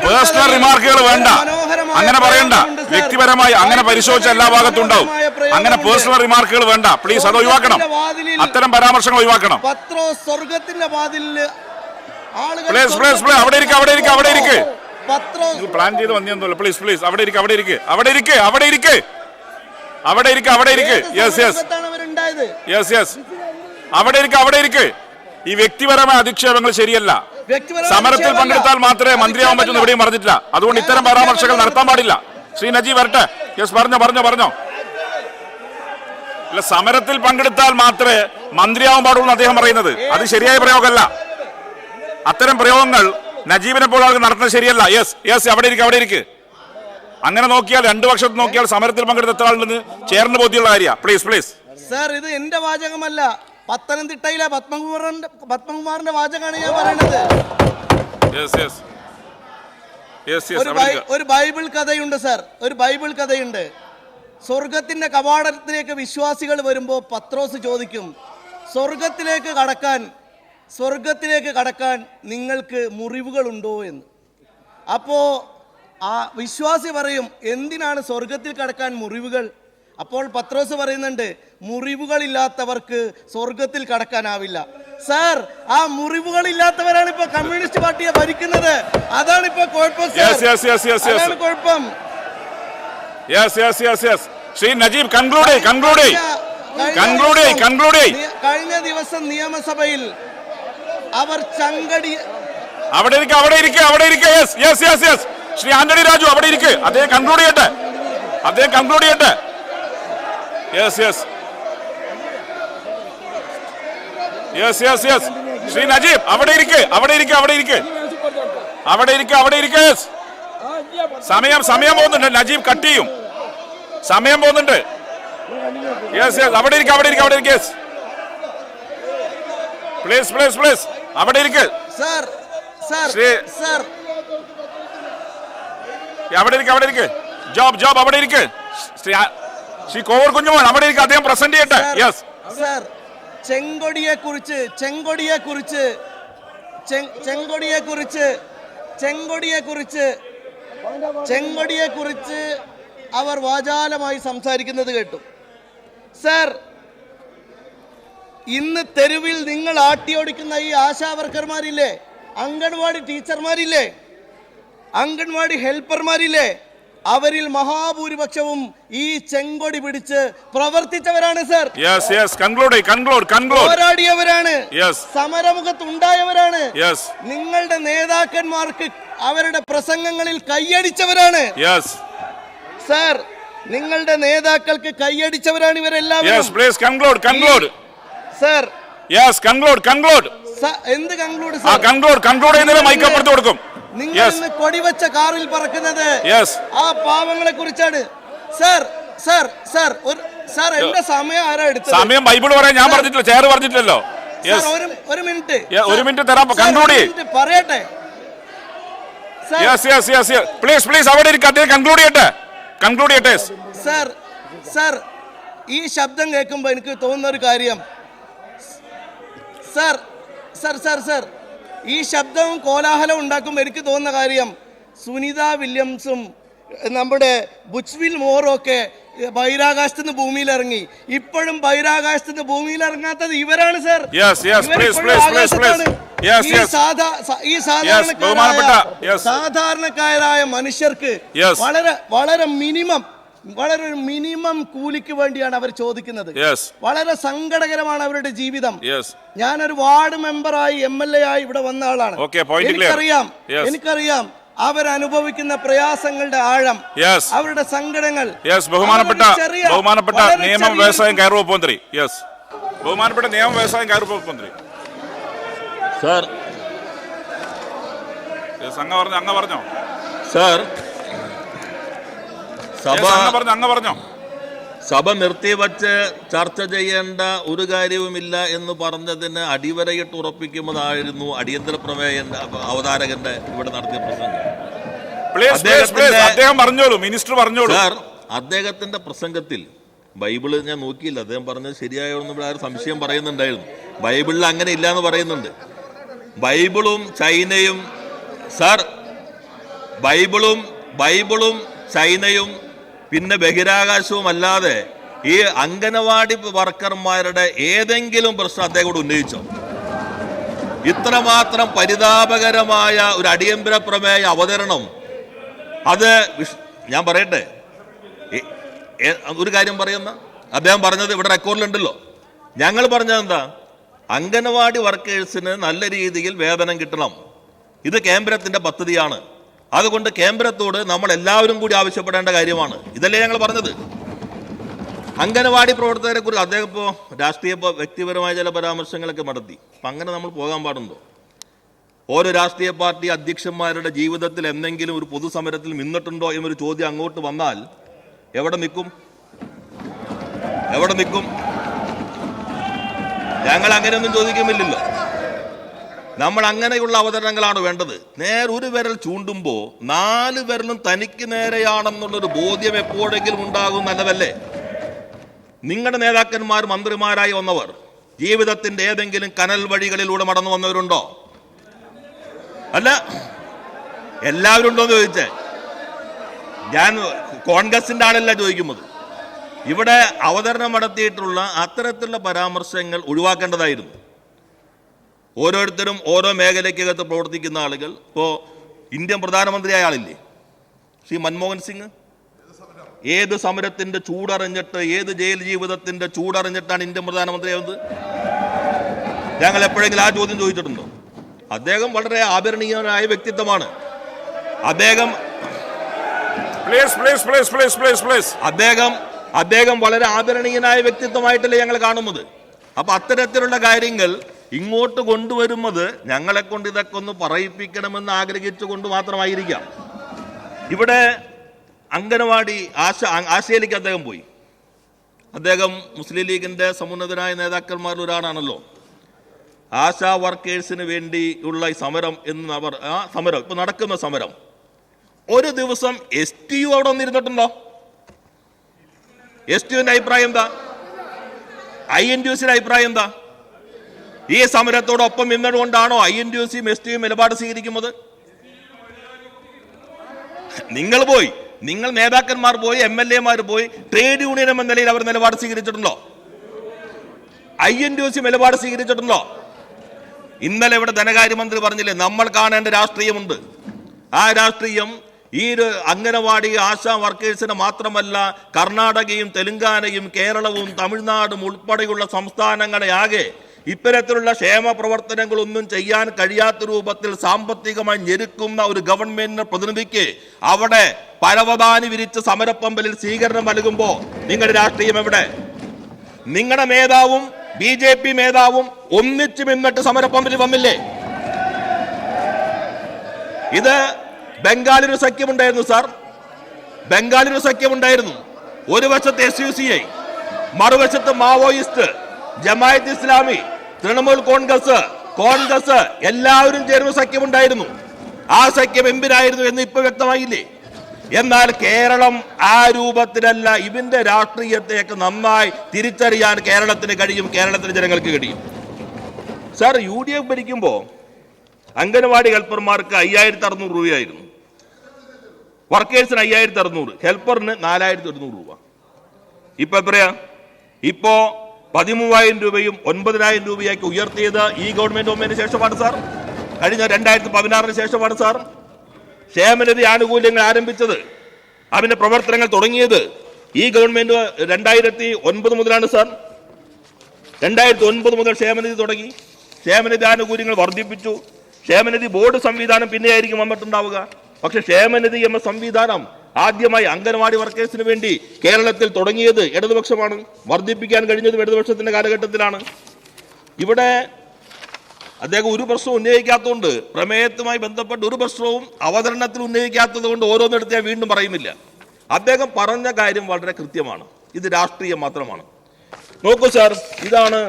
[SPEAKER 1] പേഴ്സണൽ റിമാർക്കുകൾ വേണ്ട, അങ്ങനെ പറയണ്ട. വ്യക്തിപരമായി അങ്ങനെ പരിശോധിച്ച എല്ലാ ഭാഗത്തും ഉണ്ടാവും. അങ്ങനെ പേഴ്സണൽ റിമാർക്കുകൾ വേണ്ട, പ്ലീസ്. അത് ഒഴിവാക്കണം, അത്തരം പരാമർശങ്ങൾ ഒഴിവാക്കണം.
[SPEAKER 3] പത്രോസ് സ്വർഗത്തിന്റെ വാതിലില് ആളുകൾ
[SPEAKER 1] പ്ലീസ് പ്ലീസ് പ്ലീസ്. അവിടെ ഇരിക്കുക, അവിടെ ഇരിക്കുക, അവിടെ ഇരിക്കുക.
[SPEAKER 3] പത്രോസ്
[SPEAKER 1] പ്ലാൻ ചെയ്ത് വന്നിരുന്നല്ലോ. പ്ലീസ് പ്ലീസ് അവിടെ ഇരിക്കുക, അവിടെ ഇരിക്കുക, അവിടെ ഇരിക്കുക, അവിടെ ഇരിക്കുക, അവിടെ ഇരിക്കുക, അവിടെ ഇരിക്കുക. യെസ് യെസ്
[SPEAKER 3] അവരുണ്ടായത്
[SPEAKER 1] യെസ് യെസ് അവിടെ ഇരിക്കുക, അവിടെ ഇരിക്കുക. ഈ വ്യക്തിപരമായ അധിക്ഷേപങ്ങൾ ശരിയല്ല. സമരത്തിൽ പങ്കെടുത്താൽ മാത്രമേ മന്ത്രിയാവാൻ പറ്റുന്ന എവിടെയും പറഞ്ഞിട്ടില്ല. അതുകൊണ്ട് ഇത്തരം പരാമർശങ്ങൾ നടത്താൻ പാടില്ല. ശ്രീ നജീബ് വരട്ടെ. യെസ്, പറഞ്ഞോ. അല്ല, സമരത്തിൽ പങ്കെടുത്താൽ മാത്രമേ മന്ത്രിയാവാൻ പാടുള്ളൂ എന്ന് അദ്ദേഹം പറയുന്നത് അത് ശരിയായ പ്രയോഗമല്ല. അത്തരം പ്രയോഗങ്ങൾ നജീബിനെ പോലെ ആൾക്ക് നടത്തുന്നത് ശരിയല്ല. യെസ് അവിടെ ഇരിക്കുക. അങ്ങനെ നോക്കിയാൽ 2 വർഷത്തിൽ നോക്കിയാൽ സമരത്തിൽ പങ്കെടുത്ത എത്ര ആളുണ്ടെന്ന് ചേർന്ന് ബോധ്യമുള്ള കാര്യമാണ്. പ്ലീസ്.
[SPEAKER 3] സർ, ഇത് എന്റെ വാചകമല്ല, പത്തനംതിട്ടയിലെ പത്മകുമാറിന്റെ വാചകമാണ് ഞാൻ പറയുന്നത്. ഒരു ബൈബിൾ കഥയുണ്ട് സർ, ഒരു ബൈബിൾ കഥയുണ്ട്. സ്വർഗത്തിന്റെ കവാടത്തിലേക്ക് വിശ്വാസികൾ വരുമ്പോൾ പത്രോസ് ചോദിക്കും, സ്വർഗത്തിലേക്ക് കടക്കാൻ നിങ്ങൾക്ക് മുറിവുകളുണ്ടോ എന്ന്. അപ്പോ ആ വിശ്വാസി പറയും, എന്തിനാണ് സ്വർഗത്തിൽ കടക്കാൻ മുറിവുകൾ? അപ്പോൾ പത്രോസ് പറയുന്നുണ്ട്, മുറിവുകളില്ലാത്തവർക്ക് സ്വർഗത്തിൽ കടക്കാനാവില്ല. സാർ, ആ മുറിവുകളില്ലാത്തവരാണ് ഇപ്പൊ കമ്മ്യൂണിസ്റ്റ് പാർട്ടിയെ ഭരിക്കുന്നത്. അതാണ് ഇപ്പൊ കുഴപ്പം. കുഴപ്പം.
[SPEAKER 1] ശ്രീ നജീബ് കൺക്ലൂഡ്.
[SPEAKER 3] കഴിഞ്ഞ ദിവസം നിയമസഭയിൽ അവർ ചങ്കടി
[SPEAKER 1] അവിടെ ഇരിക്കുക. ശ്രീ ആന്റണി രാജു അവിടെ ഇരിക്കുക. അദ്ദേഹം കൺക്ലൂഡ് ചെയ്യട്ടെ. യെസ്. ശ്രീ നജീബ് അവിടെ ഇരിക്കുക. സമയം പോകുന്നുണ്ട്. നജീബ് കട്ട് ചെയ്യും. സമയം പോകുന്നുണ്ട്. യെസ് അവിടെ ഇരിക്കുക. പ്ലീസ് അവിടെ ഇരിക്കുക.
[SPEAKER 3] സർ
[SPEAKER 1] അവിടെ ഇരിക്കുക. ജോബ് അവിടെ ഇരിക്കുക. ശ്രീ കോവൂർ കുഞ്ഞുമോൻ അവിടെ ഇരിക്കുക. അദ്ദേഹം പ്രസന്റ് ചെയ്യട്ടെ. യെസ്
[SPEAKER 3] സർ, ചെങ്കൊടിയെ കുറിച്ച് അവർ വാചാലമായി സംസാരിക്കുന്നത് കേട്ടു. സർ, ഇന്ന് തെരുവിൽ നിങ്ങൾ ആട്ടിയോടിക്കുന്ന ഈ ആശാവർക്കർമാരില്ലേ, അംഗൻവാടി ടീച്ചർമാരില്ലേ, അംഗൻവാടി ഹെൽപ്പർമാരില്ലേ, അവരിൽ മഹാഭൂരിപക്ഷവും ഈ ചെങ്കൊടി പിടിച്ച് പ്രവർത്തിച്ചവരാണ് സർ. പോരാടിയവരാണ്, സമരമുഖത്തുണ്ടായവരാണ്. നിങ്ങളുടെ നേതാക്കന്മാർക്ക് അവരുടെ പ്രസംഗങ്ങളിൽ കൈയടിച്ചവരാണ് സർ. നിങ്ങളുടെ നേതാക്കൾക്ക് കൈയടിച്ചവരാണ് ഇവരെല്ലാവരും. സർ, എന്ത് കൺക്ലൂഡ്
[SPEAKER 1] കൊടുക്കും?
[SPEAKER 3] നിങ്ങൾ ഇന്ന് കൊടിവെച്ച കാറിൽ പറക്കുന്നത് ആ പാവങ്ങളെ കുറിച്ചാണ് സർ. എന്റെ സമയം ആരാ എടുത്തത്?
[SPEAKER 1] സമയം ബൈബിൾ പറയാൻ ഞാൻ പറഞ്ഞിട്ടില്ല, ചെയർ പറഞ്ഞിട്ടില്ലല്ലോ.
[SPEAKER 3] ഒരു
[SPEAKER 1] മിനിറ്റ് തരാം, കൺക്ലൂഡ്
[SPEAKER 3] പറയട്ടെ.
[SPEAKER 1] പ്ലീസ് അവിടെ ഇരിക്കുക. അദ്ദേഹം കൺക്ലൂഡ് ചെയ്യട്ടെ.
[SPEAKER 3] സർ, ഈ ശബ്ദം കേൾക്കുമ്പോ എനിക്ക് തോന്നുന്ന ഒരു കാര്യം, സർ, ഈ ശബ്ദവും കോലാഹലവും ഉണ്ടാക്കുമ്പോൾ എനിക്ക് തോന്നുന്ന കാര്യം, സുനിത വില്യംസും നമ്മുടെ ബുച്ച്വിൽ മോറും ഒക്കെ ബഹിരാകാശത്ത് നിന്ന് ഭൂമിയിൽ ഇറങ്ങി. ഇപ്പോഴും ബഹിരാകാശത്ത് നിന്ന് ഭൂമിയിൽ ഇറങ്ങാത്തത് ഇവരാണ് സർ. സാധാരണക്കാരായ മനുഷ്യർക്ക് വളരെ മിനിമം കൂലിക്ക് വേണ്ടിയാണ് അവർ ചോദിക്കുന്നത്. വളരെ സങ്കടകരമാണ് അവരുടെ ജീവിതം. ഞാനൊരു വാർഡ് മെമ്പറായി MLA ആയി ഇവിടെ വന്ന ആളാണ്. എനിക്കറിയാം അവരനുഭവിക്കുന്ന പ്രയാസങ്ങളുടെ ആഴം, അവരുടെ സങ്കടങ്ങൾ.
[SPEAKER 1] ബഹുമാനപ്പെട്ട നിയമ വ്യവസായം കയർ വകുപ്പ് മന്ത്രി.
[SPEAKER 2] സാർ,
[SPEAKER 1] അങ്ങ് പറഞ്ഞോ.
[SPEAKER 2] സാർ,
[SPEAKER 1] പറഞ്ഞോ.
[SPEAKER 2] സഭ നിർത്തിവച്ച് ചർച്ച ചെയ്യേണ്ട ഒരു കാര്യവുമില്ല എന്ന് പറഞ്ഞതിന് അടിവരയിട്ട് ഉറപ്പിക്കുന്നതായിരുന്നു അടിയന്തര പ്രമേയ അവതാരകന്റെ ഇവിടെ നടത്തിയ പ്രസംഗം.
[SPEAKER 1] സാർ,
[SPEAKER 2] അദ്ദേഹത്തിന്റെ പ്രസംഗത്തിൽ ബൈബിള് ഞാൻ നോക്കിയില്ല, അദ്ദേഹം പറഞ്ഞത് ശരിയായോ എന്ന് ഇവിടെ സംശയം പറയുന്നുണ്ടായിരുന്നു. ബൈബിളിൽ അങ്ങനെ ഇല്ല എന്ന് പറയുന്നുണ്ട്. ബൈബിളും ചൈനയും സാർ, ബൈബിളും ചൈനയും പിന്നെ ബഹിരാകാശവും അല്ലാതെ ഈ അംഗനവാടി വർക്കർമാരുടെ ഏതെങ്കിലും പ്രശ്നം അദ്ദേഹം കൂടെ ഉന്നയിച്ചോ? ഇത്രമാത്രം പരിതാപകരമായ ഒരു അടിയന്തര പ്രമേയ അവതരണം, അത് ഞാൻ പറയട്ടെ, ഒരു കാര്യം പറയുന്ന അദ്ദേഹം പറഞ്ഞത് ഇവിടെ റെക്കോർഡിലുണ്ടല്ലോ. ഞങ്ങൾ പറഞ്ഞത് എന്താ? അംഗനവാടി വർക്കേഴ്സിന് നല്ല രീതിയിൽ വേതനം കിട്ടണം. ഇത് കേന്ദ്രത്തിന്റെ പദ്ധതിയാണ്. അതുകൊണ്ട് കേന്ദ്രത്തോട് നമ്മൾ എല്ലാവരും കൂടി ആവശ്യപ്പെടേണ്ട കാര്യമാണ്. ഇതല്ലേ ഞങ്ങൾ പറഞ്ഞത്. അംഗനവാടി പ്രവർത്തകരെ കുറിച്ച് അദ്ദേഹം ഇപ്പോൾ രാഷ്ട്രീയ വ്യക്തിപരമായ ചില പരാമർശങ്ങളൊക്കെ നടത്തി. അപ്പം അങ്ങനെ നമ്മൾ പോകാൻ പാടുണ്ടോ? ഓരോ രാഷ്ട്രീയ പാർട്ടി അധ്യക്ഷന്മാരുടെ ജീവിതത്തിൽ എന്തെങ്കിലും ഒരു പൊതുസമരത്തിൽ നിന്നിട്ടുണ്ടോ എന്നൊരു ചോദ്യം അങ്ങോട്ട് വന്നാൽ എവിടെ നിൽക്കും? ഞങ്ങൾ അങ്ങനെയൊന്നും ചോദിക്കുന്നില്ലല്ലോ. നമ്മൾ അങ്ങനെയുള്ള അവതരണങ്ങളാണ് വേണ്ടത്. ഒരു വിരൽ ചൂണ്ടുമ്പോൾ 4 വിരലും തനിക്ക് നേരെയാണെന്നുള്ളൊരു ബോധ്യം എപ്പോഴെങ്കിലും ഉണ്ടാകും, നല്ലതല്ലേ? നിങ്ങളുടെ നേതാക്കന്മാർ മന്ത്രിമാരായി വന്നവർ ജീവിതത്തിന്റെ ഏതെങ്കിലും കനൽ വഴികളിലൂടെ മടന്നു വന്നവരുണ്ടോ? അല്ല, എല്ലാവരും ഉണ്ടോ എന്ന് ചോദിച്ചേ. ഞാൻ കോൺഗ്രസിന്റെ ആളല്ല ചോദിക്കുന്നത്. ഇവിടെ അവതരണം നടത്തിയിട്ടുള്ള അത്തരത്തിലുള്ള പരാമർശങ്ങൾ ഒഴിവാക്കേണ്ടതായിരുന്നു. ഓരോരുത്തരും ഓരോ മേഖലയ്ക്കകത്ത് പ്രവർത്തിക്കുന്ന ആളുകൾ. ഇപ്പോൾ ഇന്ത്യൻ പ്രധാനമന്ത്രിയായ ആളില്ലേ ശ്രീ മൻമോഹൻ സിംഗ്, ഏത് സമരത്തിന്റെ ചൂടറിഞ്ഞിട്ട്, ഏത് ജയിൽ ജീവിതത്തിന്റെ ചൂടറിഞ്ഞിട്ടാണ് ഇന്ത്യൻ പ്രധാനമന്ത്രിയാവുന്നത്? ഞങ്ങൾ എപ്പോഴെങ്കിലും ആ ചോദ്യം ചോദിച്ചിട്ടുണ്ടോ? അദ്ദേഹം വളരെ ആദരണീയനായ വ്യക്തിത്വമാണ്. അദ്ദേഹം വളരെ ആദരണീയനായ വ്യക്തിത്വമായിട്ടല്ലേ ഞങ്ങൾ കാണുന്നത്. അപ്പൊ അത്തരത്തിലുള്ള കാര്യങ്ങൾ ഇങ്ങോട്ട് കൊണ്ടുവരുന്നത് ഞങ്ങളെ കൊണ്ട് ഇതൊക്കെ ഒന്ന് പറയിപ്പിക്കണമെന്ന് ആഗ്രഹിച്ചുകൊണ്ട് മാത്രമായിരിക്കാം. ഇവിടെ അംഗനവാടി ആശയിലേക്ക് അദ്ദേഹം പോയി. അദ്ദേഹം മുസ്ലിം ലീഗിന്റെ സമുന്നതരായ നേതാക്കന്മാരിൽ ഒരാളാണല്ലോ. ആശാ വർക്കേഴ്സിന് വേണ്ടിയുള്ള ഈ സമരം എന്ന് ആ സമരം, ഇപ്പൊ നടക്കുന്ന സമരം, ഒരു ദിവസം STU അവിടെ വന്നിരുന്നിട്ടുണ്ടോ? STUവിന്റെ അഭിപ്രായം എന്താ? INTUCയുടെ അഭിപ്രായം എന്താ? ഈ സമരത്തോടൊപ്പം നിന്നുകൊണ്ടാണോ INTUCയും STUവും നിലപാട് സ്വീകരിക്കുന്നത്? നിങ്ങൾ നേതാക്കന്മാർ പോയി, MLA പോയി, ട്രേഡ് യൂണിയൻ എന്ന നിലയിൽ അവർ നിലപാട് സ്വീകരിച്ചിട്ടുണ്ടോ? INTUC നിലപാട് സ്വീകരിച്ചിട്ടുണ്ടോ? ഇന്നലെ ഇവിടെ ധനകാര്യമന്ത്രി പറഞ്ഞില്ലേ, നമ്മൾ കാണേണ്ട രാഷ്ട്രീയമുണ്ട്. ആ രാഷ്ട്രീയം ഈ അംഗനവാടി ആശാ വർക്കേഴ്സിന് മാത്രമല്ല, കർണാടകയും തെലുങ്കാനയും കേരളവും തമിഴ്നാടും ഉൾപ്പെടെയുള്ള സംസ്ഥാനങ്ങളെ ആകെ ഇത്തരത്തിലുള്ള ക്ഷേമ പ്രവർത്തനങ്ങളൊന്നും ചെയ്യാൻ കഴിയാത്ത രൂപത്തിൽ സാമ്പത്തികമായി ഞെരുക്കുന്ന ഒരു ഗവൺമെന്റിന്റെ പ്രതിനിധിക്ക് അവിടെ പരവതാനി വിരിച്ച് സമരപ്പന്തലിൽ സ്വീകരണം നൽകുമ്പോൾ നിങ്ങളുടെ രാഷ്ട്രീയം എവിടെ? നിങ്ങളുടെ നേതാവും BJP നേതാവും ഒന്നിച്ചു നിന്നിട്ട് സമരപ്പന്തലിൽ വന്നില്ലേ? ഇത് ബംഗാളിൽ ഒരു സഖ്യമുണ്ടായിരുന്നു സാർ, ബംഗാളിൽ ഒരു സഖ്യമുണ്ടായിരുന്നു. ഒരു വശത്ത് SUCI, മറുവശത്ത് മാവോയിസ്റ്റ്, ജമാഅത്ത് ഇസ്ലാമി, തൃണമൂൽ കോൺഗ്രസ് എല്ലാവരും ചേർന്ന് സഖ്യമുണ്ടായിരുന്നു. ആ സഖ്യം എന്തിനായിരുന്നു എന്ന് ഇപ്പൊ വ്യക്തമായില്ലേ? എന്നാൽ കേരളം ആ രൂപത്തിലല്ല. ഇതിന്റെ രാഷ്ട്രീയത്തെയൊക്കെ നന്നായി തിരിച്ചറിയാൻ കേരളത്തിന് കഴിയും, കേരളത്തിലെ ജനങ്ങൾക്ക് കഴിയും. സാർ, UDF ഭരിക്കുമ്പോൾ അംഗനവാടി ഹെൽപ്പർമാർക്ക് 5600 രൂപയായിരുന്നു, വർക്കേഴ്സിന് 5600, ഹെൽപ്പറിന് 4100 രൂപ. ഇപ്പൊ എത്രയാ? ഇപ്പോ 13,000 രൂപയും 9,000 രൂപയാക്കി ഉയർത്തിയത് ഈ ഗവൺമെന്റ് വന്നതിന് ശേഷമാണ് സാർ. കഴിഞ്ഞ 2016 ശേഷമാണ് സാർ ക്ഷേമനിധി ആനുകൂല്യങ്ങൾ ആരംഭിച്ചത്. അതിന്റെ പ്രവർത്തനങ്ങൾ തുടങ്ങിയത് ഈ ഗവൺമെന്റ് 2009 മുതലാണ് സാർ. 2009 മുതൽ ക്ഷേമനിധി തുടങ്ങി, ക്ഷേമനിധി ആനുകൂല്യങ്ങൾ വർദ്ധിപ്പിച്ചു. ക്ഷേമനിധി ബോർഡ് സംവിധാനം പിന്നെയായിരിക്കും വന്നിട്ടുണ്ടാവുക. പക്ഷെ ക്ഷേമനിധി എന്ന സംവിധാനം ആദ്യമായി അംഗനവാടി വർക്കേഴ്സിന് വേണ്ടി കേരളത്തിൽ തുടങ്ങിയത് ഇടതുപക്ഷമാണ്. വർദ്ധിപ്പിക്കാൻ കഴിഞ്ഞത് ഇടതുപക്ഷത്തിന്റെ കാലഘട്ടത്തിലാണ്. ഇവിടെ അദ്ദേഹം ഒരു പ്രശ്നവും ഉന്നയിക്കാത്തതുകൊണ്ട്, പ്രമേയത്തുമായി ബന്ധപ്പെട്ട് ഒരു പ്രശ്നവും അവതരണത്തിൽ ഉന്നയിക്കാത്തത് കൊണ്ട് ഓരോന്നെടുത്ത് ഞാൻ വീണ്ടും പറയുന്നില്ല. അദ്ദേഹം പറഞ്ഞ കാര്യം വളരെ കൃത്യമാണ്. ഇത് രാഷ്ട്രീയം മാത്രമാണ്. നോക്കൂ സാർ, ഇതാണ്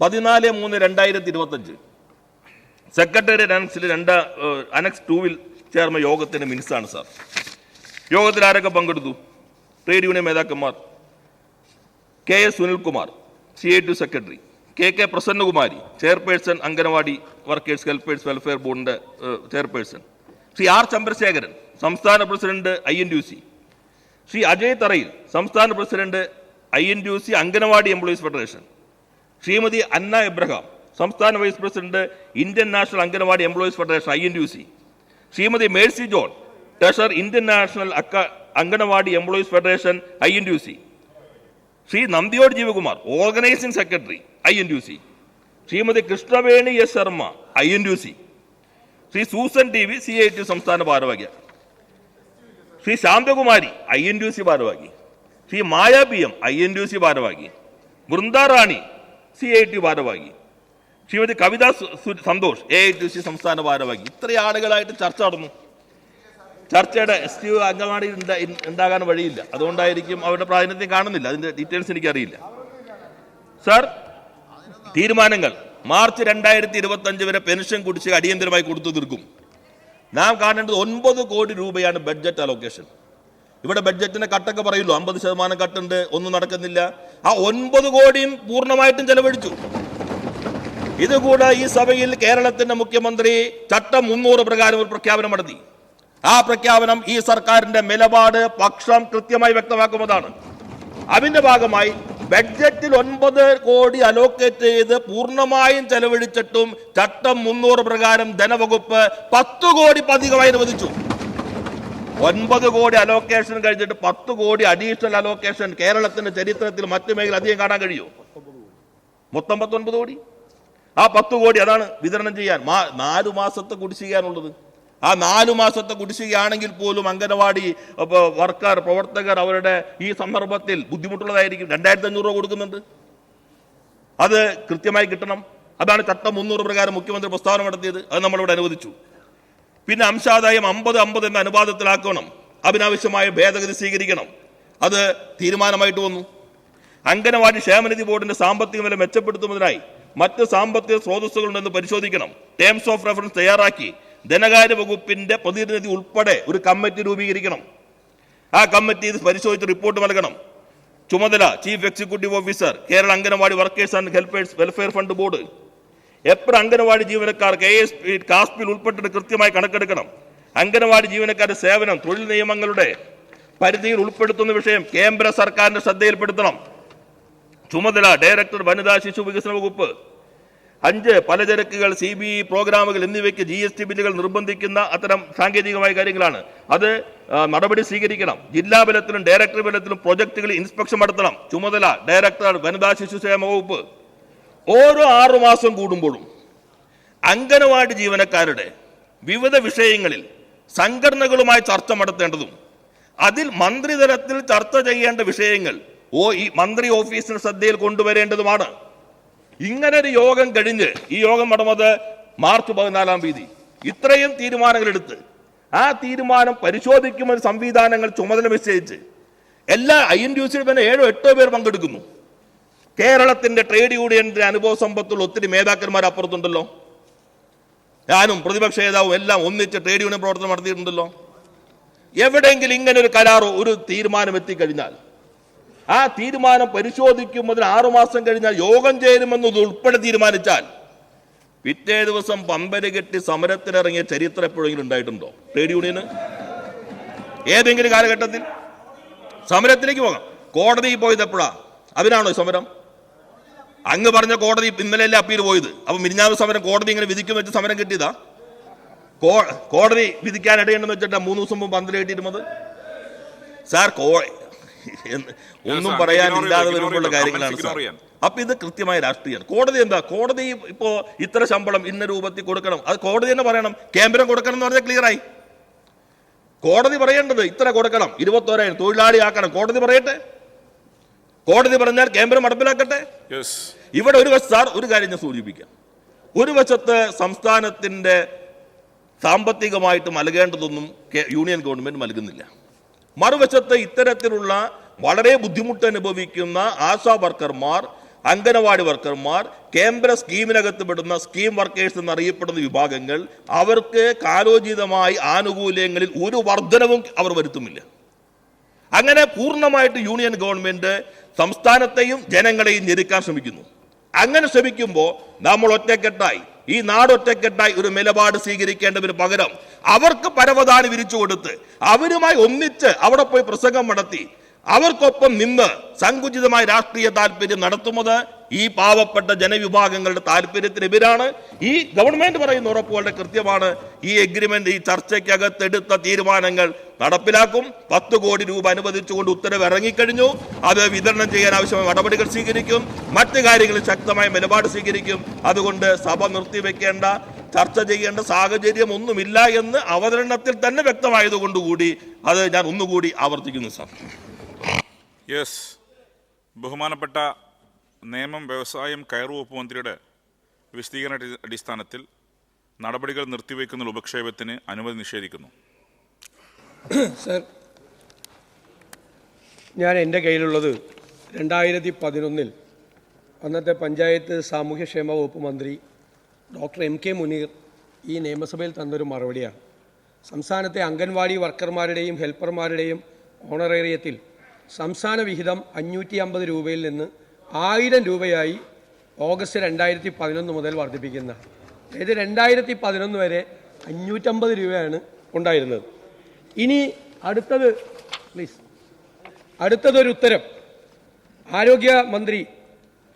[SPEAKER 2] 14/3/2025 സെക്രട്ടേറിയറ്റ് അനക്സിൽ അനക്സ് 2 ചേർന്ന യോഗത്തിന്റെ മിനിറ്റ്സാണ് സാർ. യോഗത്തിൽ ആരൊക്കെ പങ്കെടുത്തു? ട്രേഡ് യൂണിയൻ നേതാക്കന്മാർ KS Sunilkumar, CITU secretary, KK Prasannakumari, chairperson Anganwadi workers helpers welfare ബോർഡിന്റെ ചെയർപേഴ്സൺ, ശ്രീ R ചന്ദ്രശേഖരൻ, സംസ്ഥാന പ്രസിഡന്റ് INTUC, ശ്രീ അജയ് തറയിൽ, സംസ്ഥാന president INTUC Anganwadi employees federation, Shrimati Anna Abraham, സംസ്ഥാന vice president Indian national Anganwadi employees federation INTUC, Shrimati Mercy John, treasurer Indian national Anganwadi employees federation INTUC, Shri Nandiyode Jeevakumar, organising secretary INTUC, Shrimati Krishnaveni S Sharma INTUC, Shri Susan TV CITU സംസ്ഥാന ഭാരവാഹി, Shri Shanthakumari INTUC ഭാരവാഹി, ശ്രീ മായ PM INTUC ഭാരവാഹി, വൃന്ദാറാണി CITU ഭാരവാഹി, ശ്രീമതി കവിത Santhosh AITUC സംസ്ഥാന ഭാരവാഹി. ഇത്ര ആളുകളായിട്ട് ചർച്ച നടന്നു. ചർച്ചയുടെ STU അംഗനവാടി ഉണ്ടാകാൻ വഴിയില്ല, അതുകൊണ്ടായിരിക്കും അവരുടെ പ്രാതിനിധ്യം കാണുന്നില്ല. അതിന്റെ ഡീറ്റെയിൽസ് എനിക്കറിയില്ല. സാർ, തീരുമാനങ്ങൾ മാർച്ച് 2025 വരെ പെൻഷൻ കുടിശ്ശിക അടിയന്തരമായി കൊടുത്തു തീർക്കും. നാം കാണേണ്ടത് 9 കോടി രൂപയാണ് ബഡ്ജറ്റ് അലോക്കേഷൻ. ഇവിടെ ബഡ്ജറ്റിന്റെ കട്ടൊക്കെ പറയുള്ളൂ, 50% കട്ടുണ്ട്, ഒന്നും നടക്കുന്നില്ല. ആ 9 കോടിയും പൂർണ്ണമായിട്ടും ചെലവഴിച്ചു. ഇതുകൂടെ ഈ സഭയിൽ കേരളത്തിന്റെ മുഖ്യമന്ത്രി ചട്ടം 300 പ്രകാരം ഒരു പ്രഖ്യാപനം നടത്തി. ആ പ്രഖ്യാപനം ഈ സർക്കാരിന്റെ നിലപാട് പക്ഷം കൃത്യമായി വ്യക്തമാക്കുന്നതാണ്. അതിന്റെ ഭാഗമായി ബഡ്ജറ്റിൽ 9 കോടി അലോക്കേറ്റ് ചെയ്ത് പൂർണ്ണമായും ചെലവഴിച്ചിട്ടും ചട്ടം 300 പ്രകാരം ധനവകുപ്പ് 10 കോടി അധികമായി അനുവദിച്ചു. 9 കോടി അലോക്കേഷൻ കഴിഞ്ഞിട്ട് 10 കോടി അഡീഷണൽ അലോക്കേഷൻ കേരളത്തിന്റെ ചരിത്രത്തിൽ മറ്റു മേഖല അധികം കാണാൻ കഴിയുമോ? മൊത്തം 19 കോടി. ആ 10 കോടി അതാണ് വിതരണം ചെയ്യാൻ 4 മാസത്തെ കുടിശ്ശികയാണുള്ളത്. ആ 4 മാസത്തെ കുടിശ്ശികയാണെങ്കിൽ പോലും അംഗനവാടി വർക്കർ പ്രവർത്തകർ അവരുടെ ഈ സന്ദർഭത്തിൽ ബുദ്ധിമുട്ടുള്ളതായിരിക്കും. 2500 രൂപ കൊടുക്കുന്നുണ്ട്, അത് കൃത്യമായി കിട്ടണം. അതാണ് ചട്ടം 300 പ്രകാരം മുഖ്യമന്ത്രി പ്രസ്താവന നടത്തിയത്. അത് നമ്മളിവിടെ അനുവദിച്ചു. പിന്നെ അംശാദായം 50-50 എന്ന അനുപാതത്തിലാക്കണം. അതിനാവശ്യമായ ഭേദഗതി സ്വീകരിക്കണം. അത് തീരുമാനമായിട്ട് വന്നു. അംഗനവാടി ക്ഷേമനിധി ബോർഡിന്റെ സാമ്പത്തിക നില മെച്ചപ്പെടുത്തുന്നതിനായി മറ്റ് സാമ്പത്തിക സ്രോതസ്സുകളുണ്ടെന്ന് പരിശോധിക്കണം. ടേംസ് ഓഫ് റെഫറൻസ് തയ്യാറാക്കി ധനകാര്യ വകുപ്പിന്റെ പ്രതിനിധി ഉൾപ്പെടെ ഒരു കമ്മിറ്റി രൂപീകരിക്കണം. ആ കമ്മിറ്റി ഇത് പരിശോധിച്ച് റിപ്പോർട്ട് നൽകണം. ചുമതല chief executive officer, Kerala anganwadi workers and helpers welfare fund board. എപ്പോൾ അംഗനവാടി ജീവനക്കാർ KSP കാസ്പിൽ ഉൾപ്പെട്ടിട്ട് കൃത്യമായി കണക്കെടുക്കണം. അംഗനവാടി ജീവനക്കാരുടെ സേവനം തൊഴിൽ നിയമങ്ങളുടെ പരിധിയിൽ ഉൾപ്പെടുത്തുന്ന വിഷയം കേന്ദ്ര സർക്കാരിന്റെ ശ്രദ്ധയിൽപ്പെടുത്തണം. ചുമതല ഡയറക്ടർ വനിതാ ശിശു വികസന വകുപ്പ്. 5 പലചരക്കുകൾ, CBE പ്രോഗ്രാമുകൾ എന്നിവയ്ക്ക് GST ബില്ലുകൾ നിർബന്ധിക്കുന്ന അത്തരം സാങ്കേതികമായ കാര്യങ്ങളാണ്. അത് നടപടി സ്വീകരിക്കണം. ജില്ലാ തലത്തിലും ഡയറക്ടർ തലത്തിലും പ്രൊജക്ടുകളിൽ ഇൻസ്പെക്ഷൻ നടത്തണം. ചുമതല ഡയറക്ടർ വനിതാ ശിശു ക്ഷേമ വകുപ്പ്. ഓരോ 6 മാസം കൂടുമ്പോഴും അംഗനവാടി ജീവനക്കാരുടെ വിവിധ വിഷയങ്ങളിൽ സംഘടനകളുമായി ചർച്ച നടത്തേണ്ടതും അതിൽ മന്ത്രിതലത്തിൽ ചർച്ച ചെയ്യേണ്ട വിഷയങ്ങൾ ഈ മന്ത്രി ഓഫീസിന് ശ്രദ്ധയിൽ കൊണ്ടുവരേണ്ടതുമാണ്. ഇങ്ങനൊരു യോഗം കഴിഞ്ഞ് ഈ യോഗം നടന്നത് മാർച്ച് 14-ാം തീയതി. ഇത്രയും തീരുമാനങ്ങൾ എടുത്ത് ആ തീരുമാനം പരിശോധിക്കുമെന്ന് സംവിധാനങ്ങൾ ചുമതല നിശ്ചയിച്ച് എല്ലാ INTUC തന്നെ 7-8 പേർ പങ്കെടുക്കുന്നു. കേരളത്തിന്റെ ട്രേഡ് യൂണിയന്റെ അനുഭവ സമ്പത്തുള്ള ഒത്തിരി നേതാക്കന്മാർ അപ്പുറത്തുണ്ടല്ലോ. ഞാനും പ്രതിപക്ഷ നേതാവും എല്ലാം ഒന്നിച്ച് ട്രേഡ് യൂണിയൻ പ്രവർത്തനം നടത്തിയിട്ടുണ്ടല്ലോ. എവിടെയെങ്കിലും ഇങ്ങനെ ഒരു കരാറോ ഒരു തീരുമാനം എത്തിക്കഴിഞ്ഞാൽ ആ തീരുമാനം പരിശോധിക്കുമ്പോൾ 6 മാസം കഴിഞ്ഞാൽ യോഗം ചേരുമെന്നത് ഉൾപ്പെടെ തീരുമാനിച്ചാൽ പിറ്റേ ദിവസം പമ്പര് കെട്ടി സമരത്തിനിറങ്ങിയ ചരിത്രം എപ്പോഴെങ്കിലും ഉണ്ടായിട്ടുണ്ടോ ട്രേഡ് യൂണിയന്? ഏതെങ്കിലും കാലഘട്ടത്തിൽ സമരത്തിലേക്ക് പോകാം. കോടതിയിൽ പോയത് എപ്പോഴാ? അതിനാണോ സമരം? അങ്ങ് പറഞ്ഞ കോടതി ഇന്നലെയല്ലേ അപ്പീൽ പോയത്. അപ്പൊ മിനിഞ്ഞാവ് സമരം കോടതി ഇങ്ങനെ വിധിക്കും വെച്ച് സമരം കിട്ടിയതാ? കോടതി വിധിക്കാൻ ഇടയുണ്ടെന്ന് വെച്ചിട്ടാ 3 ദിവസം മുമ്പ് പന്തൽ കെട്ടിയിരുന്നത്. സാർ, ഒന്നും പറയാനില്ലാതെ വരുമ്പോഴുള്ള കാര്യങ്ങളാണ് സാർ. അപ്പൊ ഇത് കൃത്യമായ രാഷ്ട്രീയമാണ്. കോടതി എന്താ? കോടതി ഇപ്പോ ഇത്ര ശമ്പളം ഇന്ന രൂപത്തിൽ കൊടുക്കണം, അത് കോടതി തന്നെ പറയണം. കേന്ദ്രം കൊടുക്കണം എന്ന് പറഞ്ഞാൽ ക്ലിയറായി. കോടതി പറയേണ്ടത് ഇത്ര കൊടുക്കണം, 21,000 തൊഴിലാളിയാക്കണം. കോടതി പറയട്ടെ. കോടതി പറഞ്ഞാൽ കേന്ദ്രം നടപ്പിലാക്കട്ടെ. ഇവിടെ ഒരു വശത്ത് സാർ ഒരു കാര്യം ഞാൻ സൂചിപ്പിക്കാം. ഒരു വശത്ത് സംസ്ഥാനത്തിന്റെ സാമ്പത്തികമായിട്ട് നൽകേണ്ടതൊന്നും യൂണിയൻ ഗവൺമെന്റ് നൽകുന്നില്ല. മറുവശത്ത് ഇത്തരത്തിലുള്ള വളരെ ബുദ്ധിമുട്ട് അനുഭവിക്കുന്ന ആശാ വർക്കർമാർ, അംഗനവാടി വർക്കർമാർ, കേന്ദ്ര സ്കീമിനകത്ത് പെടുന്ന സ്കീം വർക്കേഴ്സ് എന്നറിയപ്പെടുന്ന വിഭാഗങ്ങൾ, അവർക്ക് കാലോചിതമായി ആനുകൂല്യങ്ങളിൽ ഒരു വർധനവും അവർ വരുത്തുമില്ല.
[SPEAKER 4] അങ്ങനെ പൂർണ്ണമായിട്ട് യൂണിയൻ ഗവൺമെന്റ് സംസ്ഥാനത്തെയും ജനങ്ങളെയും ഞെരുക്കാൻ ശ്രമിക്കുന്നു. അങ്ങനെ ശ്രമിക്കുമ്പോൾ നമ്മൾ ഒറ്റക്കെട്ടായി, ഈ നാട് ഒറ്റക്കെട്ടായി ഒരു നിലപാട് സ്വീകരിക്കേണ്ടതിന് പകരം അവർക്ക് പരവതാനി വിരിച്ചു കൊടുത്ത് അവരുമായി ഒന്നിച്ച് അവിടെ പോയി പ്രസംഗം നടത്തി അവർക്കൊപ്പം നിന്ന് സങ്കുചിതമായ രാഷ്ട്രീയ താല്പര്യം നടത്തുന്നത് ഈ പാവപ്പെട്ട ജനവിഭാഗങ്ങളുടെ താല്പര്യത്തിനെതിരാണ്. ഈ ഗവൺമെന്റ് പറയുന്ന ഉറപ്പ് വളരെ കൃത്യമാണ്. ഈ എഗ്രിമെന്റ്, ഈ ചർച്ചയ്ക്കകത്തെടുത്ത തീരുമാനങ്ങൾ നടപ്പിലാക്കും. 10 കോടി രൂപ അനുവദിച്ചുകൊണ്ട് ഉത്തരവ് ഇറങ്ങിക്കഴിഞ്ഞു. അത് വിതരണം ചെയ്യാൻ ആവശ്യമായ നടപടികൾ സ്വീകരിക്കും. മറ്റു കാര്യങ്ങളിൽ ശക്തമായ നിലപാട് സ്വീകരിക്കും. അതുകൊണ്ട് സഭ നിർത്തിവെക്കേണ്ട, ചർച്ച ചെയ്യേണ്ട സാഹചര്യം ഒന്നുമില്ല എന്ന് അവതരണത്തിൽ തന്നെ വ്യക്തമായതുകൊണ്ടുകൂടി അത് ഞാൻ ഒന്നുകൂടി ആവർത്തിക്കുന്നു സാർ.
[SPEAKER 1] യെസ്, ബഹുമാനപ്പെട്ട നിയമം, വ്യവസായം, കയർ വകുപ്പ് മന്ത്രിയുടെ വിശദീകരണ അടിസ്ഥാനത്തിൽ നടപടികൾ നിർത്തിവെക്കുന്ന ഉപക്ഷേപത്തിന് അനുമതി നിഷേധിക്കുന്നു.
[SPEAKER 5] സർ, ഞാൻ എൻ്റെ കയ്യിലുള്ളത് 2011 അന്നത്തെ പഞ്ചായത്ത് സാമൂഹ്യക്ഷേമ വകുപ്പ് മന്ത്രി ഡോക്ടർ MK മുനീർ ഈ നിയമസഭയിൽ തന്നൊരു മറുപടിയാണ്. സംസ്ഥാനത്തെ അംഗൻവാടി വർക്കർമാരുടെയും ഹെൽപ്പർമാരുടെയും ഓണറേറിയത്തിൽ സംസ്ഥാന വിഹിതം 550 രൂപയിൽ നിന്ന് 1000 രൂപയായി ഓഗസ്റ്റ് 2011 മുതൽ വർദ്ധിപ്പിക്കുന്ന, അതായത് 2011 വരെ 550 രൂപയാണ് ഉണ്ടായിരുന്നത്. ഇനി അടുത്തതൊരു ഉത്തരം ആരോഗ്യമന്ത്രി,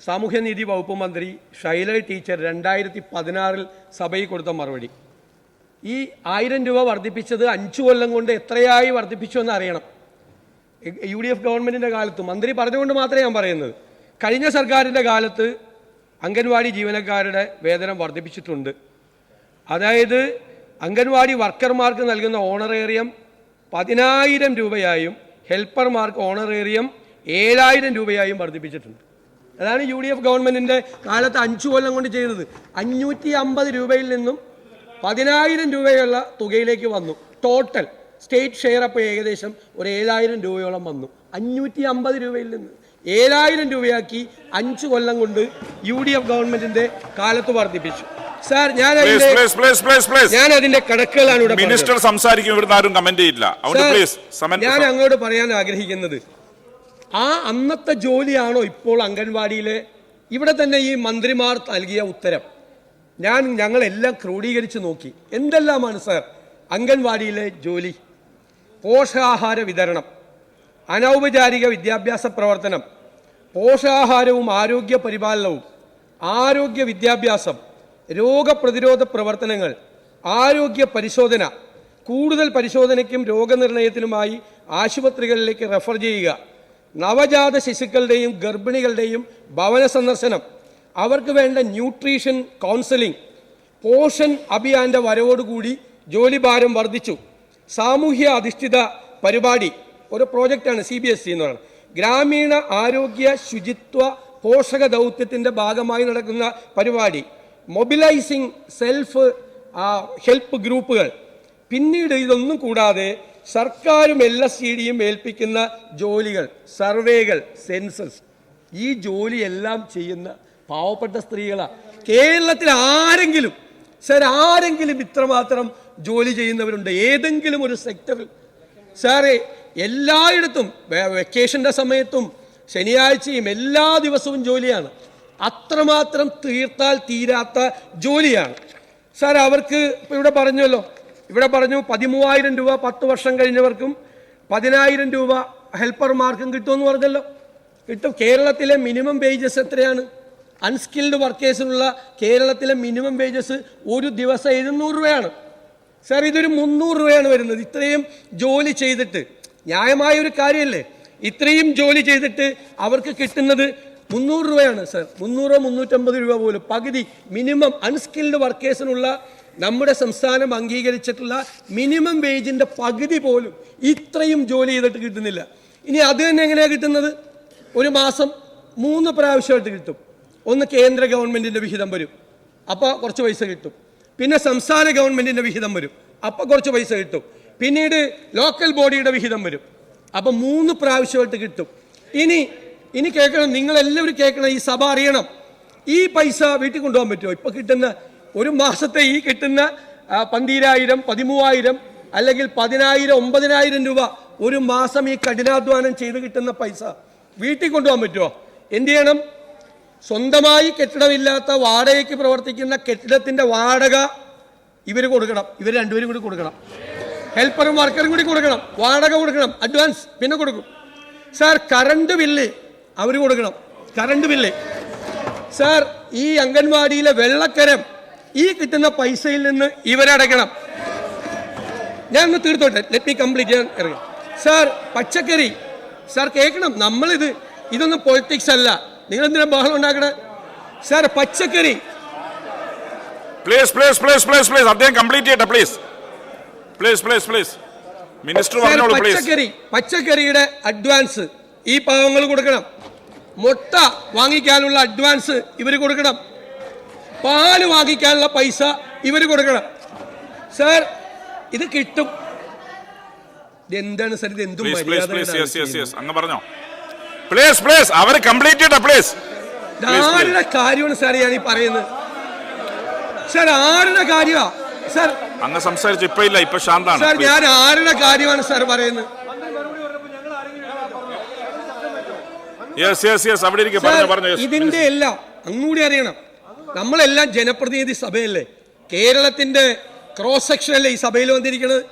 [SPEAKER 5] സാമൂഹ്യനീതി വകുപ്പ് മന്ത്രി ഷൈല ടീച്ചർ 2016 സഭയിൽ കൊടുത്ത മറുപടി. ഈ 1000 രൂപ വർദ്ധിപ്പിച്ചത് 5 കൊല്ലം കൊണ്ട് എത്രയായി വർദ്ധിപ്പിച്ചു എന്ന് അറിയണം. UDF ഗവൺമെൻറ്റിൻ്റെ കാലത്ത് മന്ത്രി പറഞ്ഞുകൊണ്ട് മാത്രമേ ഞാൻ പറയുന്നത്. കഴിഞ്ഞ സർക്കാരിൻ്റെ കാലത്ത് അംഗൻവാടി ജീവനക്കാരുടെ വേതനം വർദ്ധിപ്പിച്ചിട്ടുണ്ട്. അതായത് അംഗൻവാടി വർക്കർമാർക്ക് നൽകുന്ന ഓണറേറിയം 10,000 രൂപയായും ഹെൽപ്പർമാർക്ക് ഓണറേറിയം 7,000 രൂപയായും വർദ്ധിപ്പിച്ചിട്ടുണ്ട്. അതാണ് UDF ഗവൺമെൻറ്റിൻ്റെ കാലത്ത് 5 കൊല്ലം കൊണ്ട് ചെയ്തത്. 550 രൂപയിൽ നിന്നും 10,000 രൂപയുള്ള തുകയിലേക്ക് വന്നു. ടോട്ടൽ സ്റ്റേറ്റ് ഷെയർ അപ്പോൾ ഏകദേശം ഒരു 7,000 രൂപയോളം വന്നു. 550 രൂപയിൽ നിന്ന് 7,000 രൂപയാക്കി 5 കൊല്ലം കൊണ്ട് UDF ഗവൺമെന്റിന്റെ കാലത്ത് വർദ്ധിപ്പിച്ചു. സാർ, ഞാൻ അതിന്റെ കണക്കുകളാണ് ഇവിടെ
[SPEAKER 1] മിനിസ്റ്റർ സംസാരിക്കും, ഇവിടുന്ന് ആരും കമന്റ് ചെയ്യില്ല.
[SPEAKER 5] ഞാൻ അങ്ങോട്ട് പറയാൻ ആഗ്രഹിക്കുന്നത്, ആ അന്നത്തെ ജോലിയാണോ ഇപ്പോൾ അംഗൻവാടിയിലെ? ഇവിടെ തന്നെ ഈ മന്ത്രിമാർ നൽകിയ ഉത്തരം ഞങ്ങളെല്ലാം ക്രോഡീകരിച്ച് നോക്കി. എന്തെല്ലാമാണ് സാർ അംഗൻവാടിയിലെ ജോലി? പോഷകാഹാര വിതരണം, അനൗപചാരിക വിദ്യാഭ്യാസ പ്രവർത്തനം, പോഷകാഹാരവും ആരോഗ്യ പരിപാലനവും, ആരോഗ്യ വിദ്യാഭ്യാസം, രോഗപ്രതിരോധ പ്രവർത്തനങ്ങൾ, ആരോഗ്യ പരിശോധന, കൂടുതൽ പരിശോധനയ്ക്കും രോഗനിർണയത്തിനുമായി ആശുപത്രികളിലേക്ക് റെഫർ ചെയ്യുക, നവജാത ശിശുക്കളുടെയും ഗർഭിണികളുടെയും ഭവന സന്ദർശനം, അവർക്ക് വേണ്ട ന്യൂട്രീഷൻ കൗൺസിലിംഗ്. പോഷൻ അഭിയാന്റെ വരവോടുകൂടി ജോലിഭാരം വർദ്ധിച്ചു. സാമൂഹ്യ അധിഷ്ഠിത പരിപാടി, ഒരു പ്രോജക്റ്റാണ് CBSE എന്ന് പറയുന്നത്. ഗ്രാമീണ ആരോഗ്യ ശുചിത്വ പോഷക ദൗത്യത്തിൻ്റെ ഭാഗമായി നടക്കുന്ന പരിപാടി, മൊബിലൈസിംഗ് സെൽഫ് ഹെൽപ്പ് ഗ്രൂപ്പുകൾ. പിന്നീട് ഇതൊന്നും കൂടാതെ സർക്കാരും LSCDയും ഏൽപ്പിക്കുന്ന ജോലികൾ, സർവേകൾ, സെൻസസ്. ഈ ജോലിയെല്ലാം ചെയ്യുന്ന പാവപ്പെട്ട സ്ത്രീകളാണ്. കേരളത്തിൽ ആരെങ്കിലും ഇത്രമാത്രം ജോലി ചെയ്യുന്നവരുണ്ട് ഏതെങ്കിലും ഒരു സെക്ടറിൽ? സാറേ, എല്ലായിടത്തും വെക്കേഷൻ്റെ സമയത്തും ശനിയാഴ്ചയും എല്ലാ ദിവസവും ജോലിയാണ്. അത്രമാത്രം തീർത്താൽ തീരാത്ത ജോലിയാണ് സാർ അവർക്ക്. ഇപ്പോൾ ഇവിടെ പറഞ്ഞു 13,000 രൂപ 10 വർഷം കഴിഞ്ഞവർക്കും 10,000 രൂപ ഹെൽപ്പർമാർക്കും കിട്ടുമെന്ന് പറഞ്ഞല്ലോ. കിട്ടും. കേരളത്തിലെ മിനിമം വേജസ് എത്രയാണ്? അൺസ്കിൽഡ് വർക്കേഴ്സിനുള്ള കേരളത്തിലെ മിനിമം വേജസ് ഒരു ദിവസം 700 രൂപയാണ് സാർ. ഇതൊരു 300 രൂപയാണ് വരുന്നത്. ഇത്രയും ജോലി ചെയ്തിട്ട്, ന്യായമായൊരു കാര്യമല്ലേ? ഇത്രയും ജോലി ചെയ്തിട്ട് അവർക്ക് കിട്ടുന്നത് 300 രൂപയാണ് സാർ. 300-350 രൂപ പോലും പകുതി മിനിമം അൺസ്കിൽഡ് വർക്കേഴ്സിനുള്ള നമ്മുടെ സംസ്ഥാനം അംഗീകരിച്ചിട്ടുള്ള മിനിമം വേജിൻ്റെ പകുതി പോലും ഇത്രയും ജോലി ചെയ്തിട്ട് കിട്ടുന്നില്ല. ഇനി അത് തന്നെ എങ്ങനെയാണ് കിട്ടുന്നത്? ഒരു മാസം 3 പ്രാവശ്യമായിട്ട് കിട്ടും. ഒന്ന് കേന്ദ്ര ഗവൺമെൻറ്റിൻ്റെ വിഹിതം വരും, അപ്പോൾ കുറച്ച് പൈസ കിട്ടും. പിന്നെ സംസ്ഥാന ഗവൺമെൻറ്റിൻ്റെ വിഹിതം വരും, അപ്പോൾ കുറച്ച് പൈസ കിട്ടും. പിന്നീട് ലോക്കൽ ബോഡിയുടെ വിഹിതം വരും, അപ്പോൾ 3 പ്രാവശ്യമായിട്ട് കിട്ടും. ഇനി കേൾക്കണം, നിങ്ങളെല്ലാവരും കേൾക്കണം, ഈ സഭ അറിയണം. ഈ പൈസ വീട്ടിൽ കൊണ്ടുപോകാൻ പറ്റുമോ? ഇപ്പോൾ കിട്ടുന്ന ഒരു മാസത്തെ ഈ കിട്ടുന്ന 12,000, 13,000 അല്ലെങ്കിൽ 10,000 9,000 രൂപ ഒരു മാസം ഈ കഠിനാധ്വാനം ചെയ്ത് കിട്ടുന്ന പൈസ വീട്ടിൽ കൊണ്ടുപോകാൻ പറ്റുമോ? എന്ത് ചെയ്യണം? സ്വന്തമായി കെട്ടിടമില്ലാത്ത വാടകയ്ക്ക് പ്രവർത്തിക്കുന്ന കെട്ടിടത്തിൻ്റെ വാടക ഇവർ കൊടുക്കണം. ഇവർ രണ്ടുപേരും കൂടി കൊടുക്കണം. ഹെൽപ്പറും വർക്കറും കൂടി കൊടുക്കണം. വാടക കൊടുക്കണം, അഡ്വാൻസ് പിന്നെ കൊടുക്കും. സാർ കറണ്ട് ബില്ല് അവർ കൊടുക്കണം. കറണ്ട് ബില്ല് സാർ, ഈ അംഗൻവാടിയിലെ വെള്ളക്കരം ഈ കിട്ടുന്ന പൈസയിൽ നിന്ന് ഇവരടയ്ക്കണം. ഞാൻ ഒന്ന് തീർത്തോട്ടെ, ലെറ്റ് മീ കംപ്ലീറ്റ്. ഞാൻ ഇറങ്ങാം. സാർ പച്ചക്കറി, സാർ കേൾക്കണം, ഇതൊന്നും പൊളിറ്റിക്സ് അല്ല. നിങ്ങൾ എന്തിനാ ബഹളം ഉണ്ടാക്കണേ? സാർ പച്ചക്കറി
[SPEAKER 1] അദ്ദേഹം കംപ്ലീറ്റ് ചെയ്യട്ടെ പ്ലീസ്. മിനിസ്റ്റർ പറഞ്ഞോളൂ പ്ലീസ്.
[SPEAKER 5] പച്ചക്കറിയുടെ അഡ്വാൻസ് ഈ പാവങ്ങൾ കൊടുക്കണം. മുട്ട വാങ്ങിക്കാനുള്ള അഡ്വാൻസ് ഇവർ കൊടുക്കണം. പാല് വാങ്ങിക്കാനുള്ള പൈസ ഇവർ കൊടുക്കണം. സാർ ഇത് കിട്ടും. എന്താണ് സാർ ഇത്? എന്തും
[SPEAKER 1] അങ്ങ് പറഞ്ഞോ പ്ലീസ്. അവർ കംപ്ലീറ്റ് ചെയ്യട്ടെ പ്ലീസ്.
[SPEAKER 5] ആരുടെ കാര്യമാണ് സാർ ഞാൻ ഈ പറയുന്നത്? സാർ ആരുടെ കാര്യമാണ് സാർ?
[SPEAKER 1] അങ്ങ് സംസാരിച്ചു, ഇപ്പൊ ശാന്താണ്.
[SPEAKER 5] സാർ ഞാൻ ആരുടെ കാര്യമാണ് സാർ പറയുന്നത്? ഇതിന്റെ എല്ലാം അങ്ങൂടി അറിയണം. നമ്മളെല്ലാം ജനപ്രതിനിധി സഭയല്ലേ, കേരളത്തിന്റെ ക്രോസ് സെക്ഷനല്ലേ ഈ സഭയിൽ വന്നിരിക്കുന്നത്.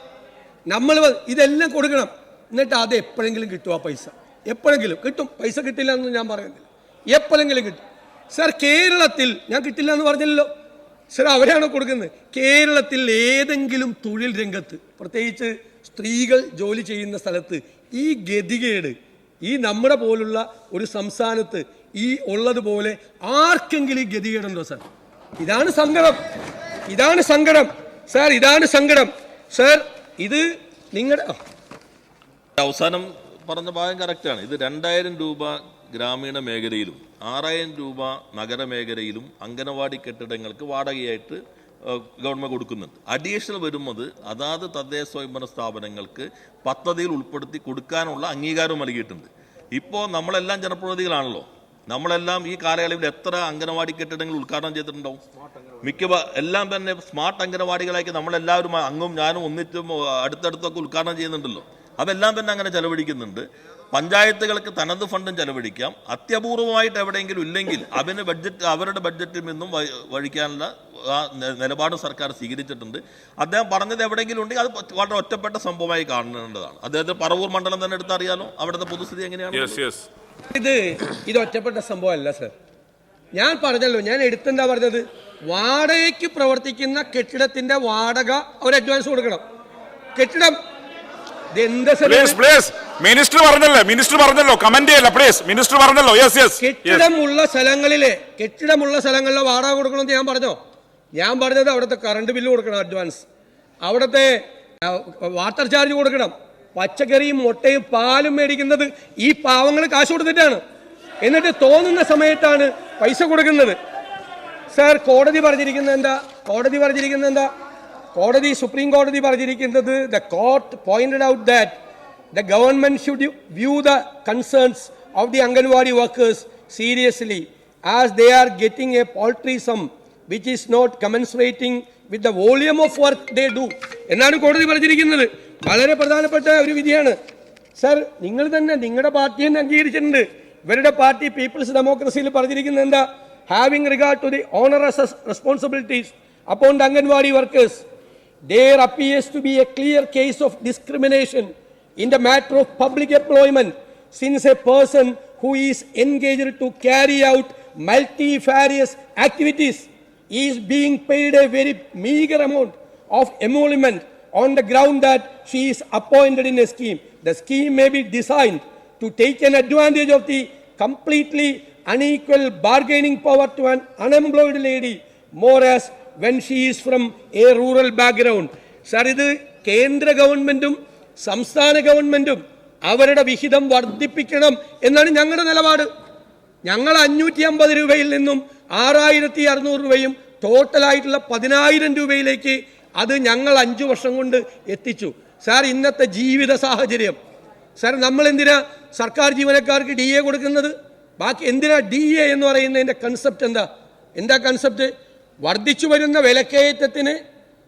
[SPEAKER 5] നമ്മൾ ഇതെല്ലാം കൊടുക്കണം. എന്നിട്ട് അത് എപ്പോഴെങ്കിലും കിട്ടും. ആ പൈസ എപ്പോഴെങ്കിലും കിട്ടും. പൈസ കിട്ടില്ല എന്ന് ഞാൻ പറയുന്നില്ല, എപ്പോഴെങ്കിലും കിട്ടും. സാർ കേരളത്തിൽ ഞാൻ കിട്ടില്ല എന്ന് പറഞ്ഞില്ലല്ലോ സാർ, അവരാണോ കൊടുക്കുന്നത്? കേരളത്തിൽ ഏതെങ്കിലും തൊഴിൽ രംഗത്ത്, പ്രത്യേകിച്ച് സ്ത്രീകൾ ജോലി ചെയ്യുന്ന സ്ഥലത്ത് ഈ ഗതികേട് ഈ നമ്മുടെ പോലുള്ള ഒരു സംസ്ഥാനത്ത് ഈ ഉള്ളതുപോലെ ആർക്കെങ്കിലും ഈ ഗതികേടുണ്ടോ സാർ? ഇതാണ് സങ്കടം സാർ, ഇതാണ് സങ്കടം സാർ. ഇത് നിങ്ങളുടെ
[SPEAKER 2] അവസാനം പറഞ്ഞ ഭാഗം കറക്റ്റാണ്. ഇത് 2,000 രൂപ ഗ്രാമീണ മേഖലയിലും 6,000 രൂപ നഗരമേഖലയിലും അംഗനവാടി കെട്ടിടങ്ങൾക്ക് വാടകയായിട്ട് ഗവൺമെൻറ് കൊടുക്കുന്നുണ്ട്. അഡീഷണൽ വരുന്നത് അതാത് തദ്ദേശ സ്വയംഭരണ സ്ഥാപനങ്ങൾക്ക് പദ്ധതിയിൽ ഉൾപ്പെടുത്തി കൊടുക്കാനുള്ള അംഗീകാരം നൽകിയിട്ടുണ്ട്. ഇപ്പോൾ നമ്മളെല്ലാം ജനപ്രതിനിധികളാണല്ലോ. നമ്മളെല്ലാം ഈ കാലയളവിൽ എത്ര അംഗനവാടി കെട്ടിടങ്ങൾ ഉദ്ഘാടനം ചെയ്തിട്ടുണ്ടാവും? എല്ലാം തന്നെ സ്മാർട്ട് അംഗനവാടികളാക്കി നമ്മളെല്ലാവരും, അങ്ങും ഞാനും ഒന്നിച്ചും അടുത്തടുത്തൊക്കെ ഉദ്ഘാടനം ചെയ്യുന്നുണ്ടല്ലോ. അതെല്ലാം തന്നെ അങ്ങനെ ചെലവഴിക്കുന്നുണ്ട്. പഞ്ചായത്തുകൾക്ക് തനത് ഫണ്ടും ചെലവഴിക്കാം. അത്യപൂർവമായിട്ട് എവിടെയെങ്കിലും ഇല്ലെങ്കിൽ അവരുടെ ബഡ്ജറ്റിൽ നിന്നും വഴിക്കാനുള്ള നിലപാട് സർക്കാർ സ്വീകരിച്ചിട്ടുണ്ട്. അദ്ദേഹം പറഞ്ഞത് എവിടെയെങ്കിലും ഉണ്ടെങ്കിൽ അത് വളരെ ഒറ്റപ്പെട്ട സംഭവമായി കാണേണ്ടതാണ്. അദ്ദേഹത്തെ പറവൂർ മണ്ഡലം തന്നെ എടുത്തറിയാലോ, അവിടുത്തെ പൊതുസ്ഥിതി എങ്ങനെയാണ്.
[SPEAKER 5] ഇത് ഒറ്റപ്പെട്ട സംഭവമല്ല സർ. ഞാൻ പറഞ്ഞല്ലോ, ഞാൻ എടുത്തെന്താ പറഞ്ഞത്? വാടകയ്ക്ക് പ്രവർത്തിക്കുന്ന കെട്ടിടത്തിന്റെ വാടക അവർ അഡ്വാൻസ് കൊടുക്കണം. കെട്ടിടം
[SPEAKER 1] മിനിസ്റ്റർ പറഞ്ഞല്ലോ കമന്റ് ചെയ്യല്ല പ്ലീസ്. മിനിസ്റ്റർ പറഞ്ഞല്ലോ
[SPEAKER 5] കെട്ടിടമുള്ള സ്ഥലങ്ങളിലെ വാടക കൊടുക്കണമെന്ന് ഞാൻ പറഞ്ഞോ? ഞാൻ പറഞ്ഞത് അവിടുത്തെ കറണ്ട് ബില്ല് കൊടുക്കണം അഡ്വാൻസ്, അവിടുത്തെ വാട്ടർ ചാർജ് കൊടുക്കണം. പച്ചക്കറിയും മുട്ടയും പാലും മേടിക്കുന്നത് ഈ പാവങ്ങൾ കാശ് കൊടുത്തിട്ടാണ്. എന്നിട്ട് തോന്നുന്ന സമയത്താണ് പൈസ കൊടുക്കുന്നത്. സാർ കോടതി പറഞ്ഞിരിക്കുന്നത് എന്താ? സുപ്രീം കോടതി പറഞ്ഞിരിക്കുന്നത്, the court pointed out that the government should view the concerns of the Anganwadi workers seriously as they are getting a paltry sum which is not commensurating with the volume of work they do എന്നാണ് കോടതി പറഞ്ഞിരിക്കുന്നത്. വളരെ പ്രധാനപ്പെട്ട ഒരു വിധിയാണ് sir. നിങ്ങൾ തന്നെ നിങ്ങളുടെ പാർട്ടി തന്നെ അംഗീകരിച്ചിട്ടുണ്ട്. ഇവരുടെ പാർട്ടി പീപ്പിൾസ് ഡെമോക്രസിയിൽ പറഞ്ഞിരിക്കുന്നത് എന്താ? Having regard to the onerous responsibilities upon the Anganwadi workers, there appears to be a clear case of discrimination in the matter of public employment, since a person who is engaged to carry out multifarious activities is being paid a very meager amount of emolument on the ground that she is appointed in a scheme. The scheme may be designed to take an advantage of the completely unequal bargaining power to an unemployed lady, more as when she is from a rural background. Sir, ഇത് കേന്ദ്ര ഗവൺമെന്റും സംസ്ഥാന ഗവൺമെന്റും അവരുടെ വിഹിതം വർദ്ധിപ്പിക്കണം എന്നാണ് ഞങ്ങളുടെ നിലപാട്. ഞങ്ങൾ 550 രൂപയിൽ നിന്നും 6600 രൂപയും ടോട്ടലായിട്ടുള്ള 10,000 രൂപയിലേക്ക് അത് ഞങ്ങൾ 5 വർഷം കൊണ്ട് എത്തിച്ചു. സാർ, ഇന്നത്തെ ജീവിത സാഹചര്യം സാർ, നമ്മൾ എന്തിനാ സർക്കാർ ജീവനക്കാർക്ക് DA കൊടുക്കുന്നത്? ബാക്കി എന്തിനാ DA എന്ന് പറയുന്നതിൻ്റെ കൺസെപ്റ്റ് എന്താ കൺസെപ്റ്റ്? വർദ്ധിച്ചു വരുന്ന വിലക്കയറ്റത്തിന്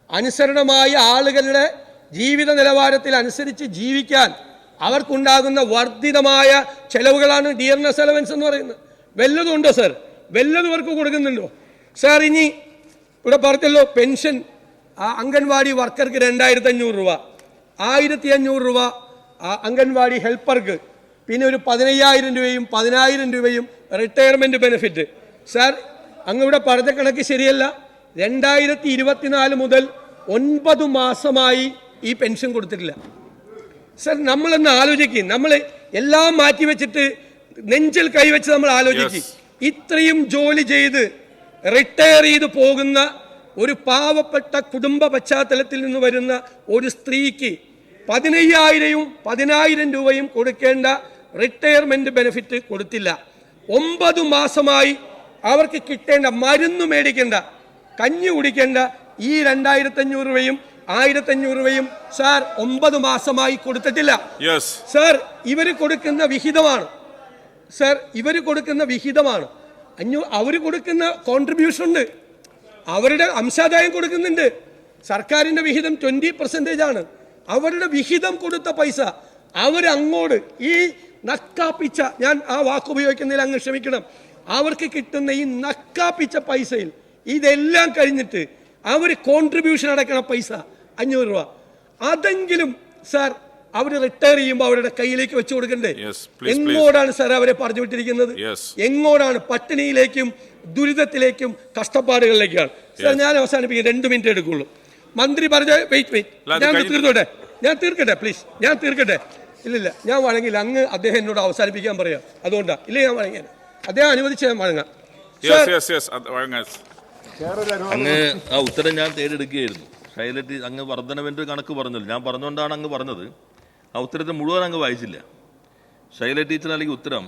[SPEAKER 5] അനുസരണമായ ആളുകളുടെ ജീവിത നിലവാരത്തിൽ അനുസരിച്ച് ജീവിക്കാൻ അവർക്കുണ്ടാകുന്ന വർദ്ധിതമായ ചെലവുകളാണ് ഡിയർനെസ് അലവൻസ് എന്ന് പറയുന്നത്. വല്ലതും ഉണ്ടോ സർ? വല്ലതും അവർക്ക് കൊടുക്കുന്നുണ്ടോ സാർ? ഇനി ഇവിടെ പറഞ്ഞല്ലോ പെൻഷൻ അംഗൻവാടി വർക്കർക്ക് 2500 രൂപ, 1500 രൂപ അംഗൻവാടി ഹെൽപ്പർക്ക്, പിന്നെ ഒരു 15000 രൂപയും 10000 രൂപയും റിട്ടയർമെൻറ്റ് ബെനിഫിറ്റ്. സാർ അങ്ങ് ഇവിടെ പറഞ്ഞ കണക്ക് ശരിയല്ല. 2024 മുതൽ 9 മാസമായി ഈ പെൻഷൻ കൊടുത്തിട്ടില്ല. സർ നമ്മളൊന്ന് ആലോചിക്കും, നമ്മൾ എല്ലാം മാറ്റിവെച്ചിട്ട് നെഞ്ചിൽ കൈവച്ച് നമ്മൾ ആലോചിക്കും. ഇത്രയും ജോലി ചെയ്ത് റിട്ടയർ ചെയ്ത് പോകുന്ന ഒരു പാവപ്പെട്ട കുടുംബ പശ്ചാത്തലത്തിൽ നിന്ന് വരുന്ന ഒരു സ്ത്രീക്ക് 15000 രൂപയും കൊടുക്കേണ്ട റിട്ടയർമെന്റ് ബെനിഫിറ്റ് കൊടുത്തില്ല. 9 മാസമായി അവർക്ക് കിട്ടേണ്ട മരുന്ന് മേടിക്കേണ്ട, കഞ്ഞി കുടിക്കേണ്ട ഈ 2500 രൂപയും 1500 രൂപയും സാർ 9 മാസമായി കൊടുത്തിട്ടില്ല. സാർ ഇവർ കൊടുക്കുന്ന വിഹിതമാണ്. സാർ ഇവർ കൊടുക്കുന്ന വിഹിതമാണ്. അവർ കൊടുക്കുന്ന കോൺട്രിബ്യൂഷൻ ഉണ്ട്, അവരുടെ അംശാദായം കൊടുക്കുന്നുണ്ട്. സർക്കാരിൻ്റെ വിഹിതം 20% ആണ്. അവരുടെ വിഹിതം കൊടുത്ത പൈസ അവരങ്ങോട്ട് ഈ നക്കാപ്പിച്ച, ഞാൻ ആ വാക്ക് ഉപയോഗിക്കുന്നതിൽ അങ്ങ് ക്ഷമിക്കണം, അവർക്ക് കിട്ടുന്ന ഈ നക്കാപ്പിച്ച പൈസയിൽ ഇതെല്ലാം കഴിഞ്ഞിട്ട് അവർ കോൺട്രിബ്യൂഷൻ അടയ്ക്കണ പൈസ 500 രൂപ അതെങ്കിലും സാർ അവർ റിട്ടയർ ചെയ്യുമ്പോൾ അവരുടെ കയ്യിലേക്ക് വെച്ചു കൊടുക്കണ്ടേ? എങ്ങോട്ടാണ് സാർ അവരെ പറഞ്ഞു വിട്ടിരിക്കുന്നത്? എങ്ങോട്ടാണ്? പട്ടിണിയിലേക്കും ദുരിതത്തിലേക്കും കഷ്ടപ്പാടുകളിലേക്കാണ്. സാർ ഞാൻ അവസാനിപ്പിക്കും, 2 മിനിറ്റ് എടുക്കുള്ളൂ. മന്ത്രി പറഞ്ഞ വെയിറ്റ് ഞാൻ തീർക്കട്ടെ പ്ലീസ്, ഞാൻ തീർക്കട്ടെ. ഇല്ലില്ല, ഞാൻ വഴങ്ങില്ല. അങ്ങ് അദ്ദേഹം എന്നോട് അവസാനിപ്പിക്കാൻ പറയാം, അതുകൊണ്ടാണ്. ഇല്ല, ഞാൻ വഴങ്ങിയാണ്. അദ്ദേഹം അനുവദിച്ച് ഞാൻ വഴങ്ങാം.
[SPEAKER 2] അങ്ങ് ആ ഉത്തരം ഞാൻ തേടിയെടുക്കുകയായിരുന്നു. ഷൈലറ്റ് അങ്ങ് വർധനവിൻ്റെ കണക്ക് പറഞ്ഞല്ലോ, ഞാൻ പറഞ്ഞുകൊണ്ടാണ് അങ്ങ് പറഞ്ഞത്. ആ ഉത്തരത്തെ മുഴുവൻ അങ്ങ് വായിച്ചില്ല. ഷൈലറ്റ് ടീച്ചർ അല്ലെങ്കിൽ ഉത്തരം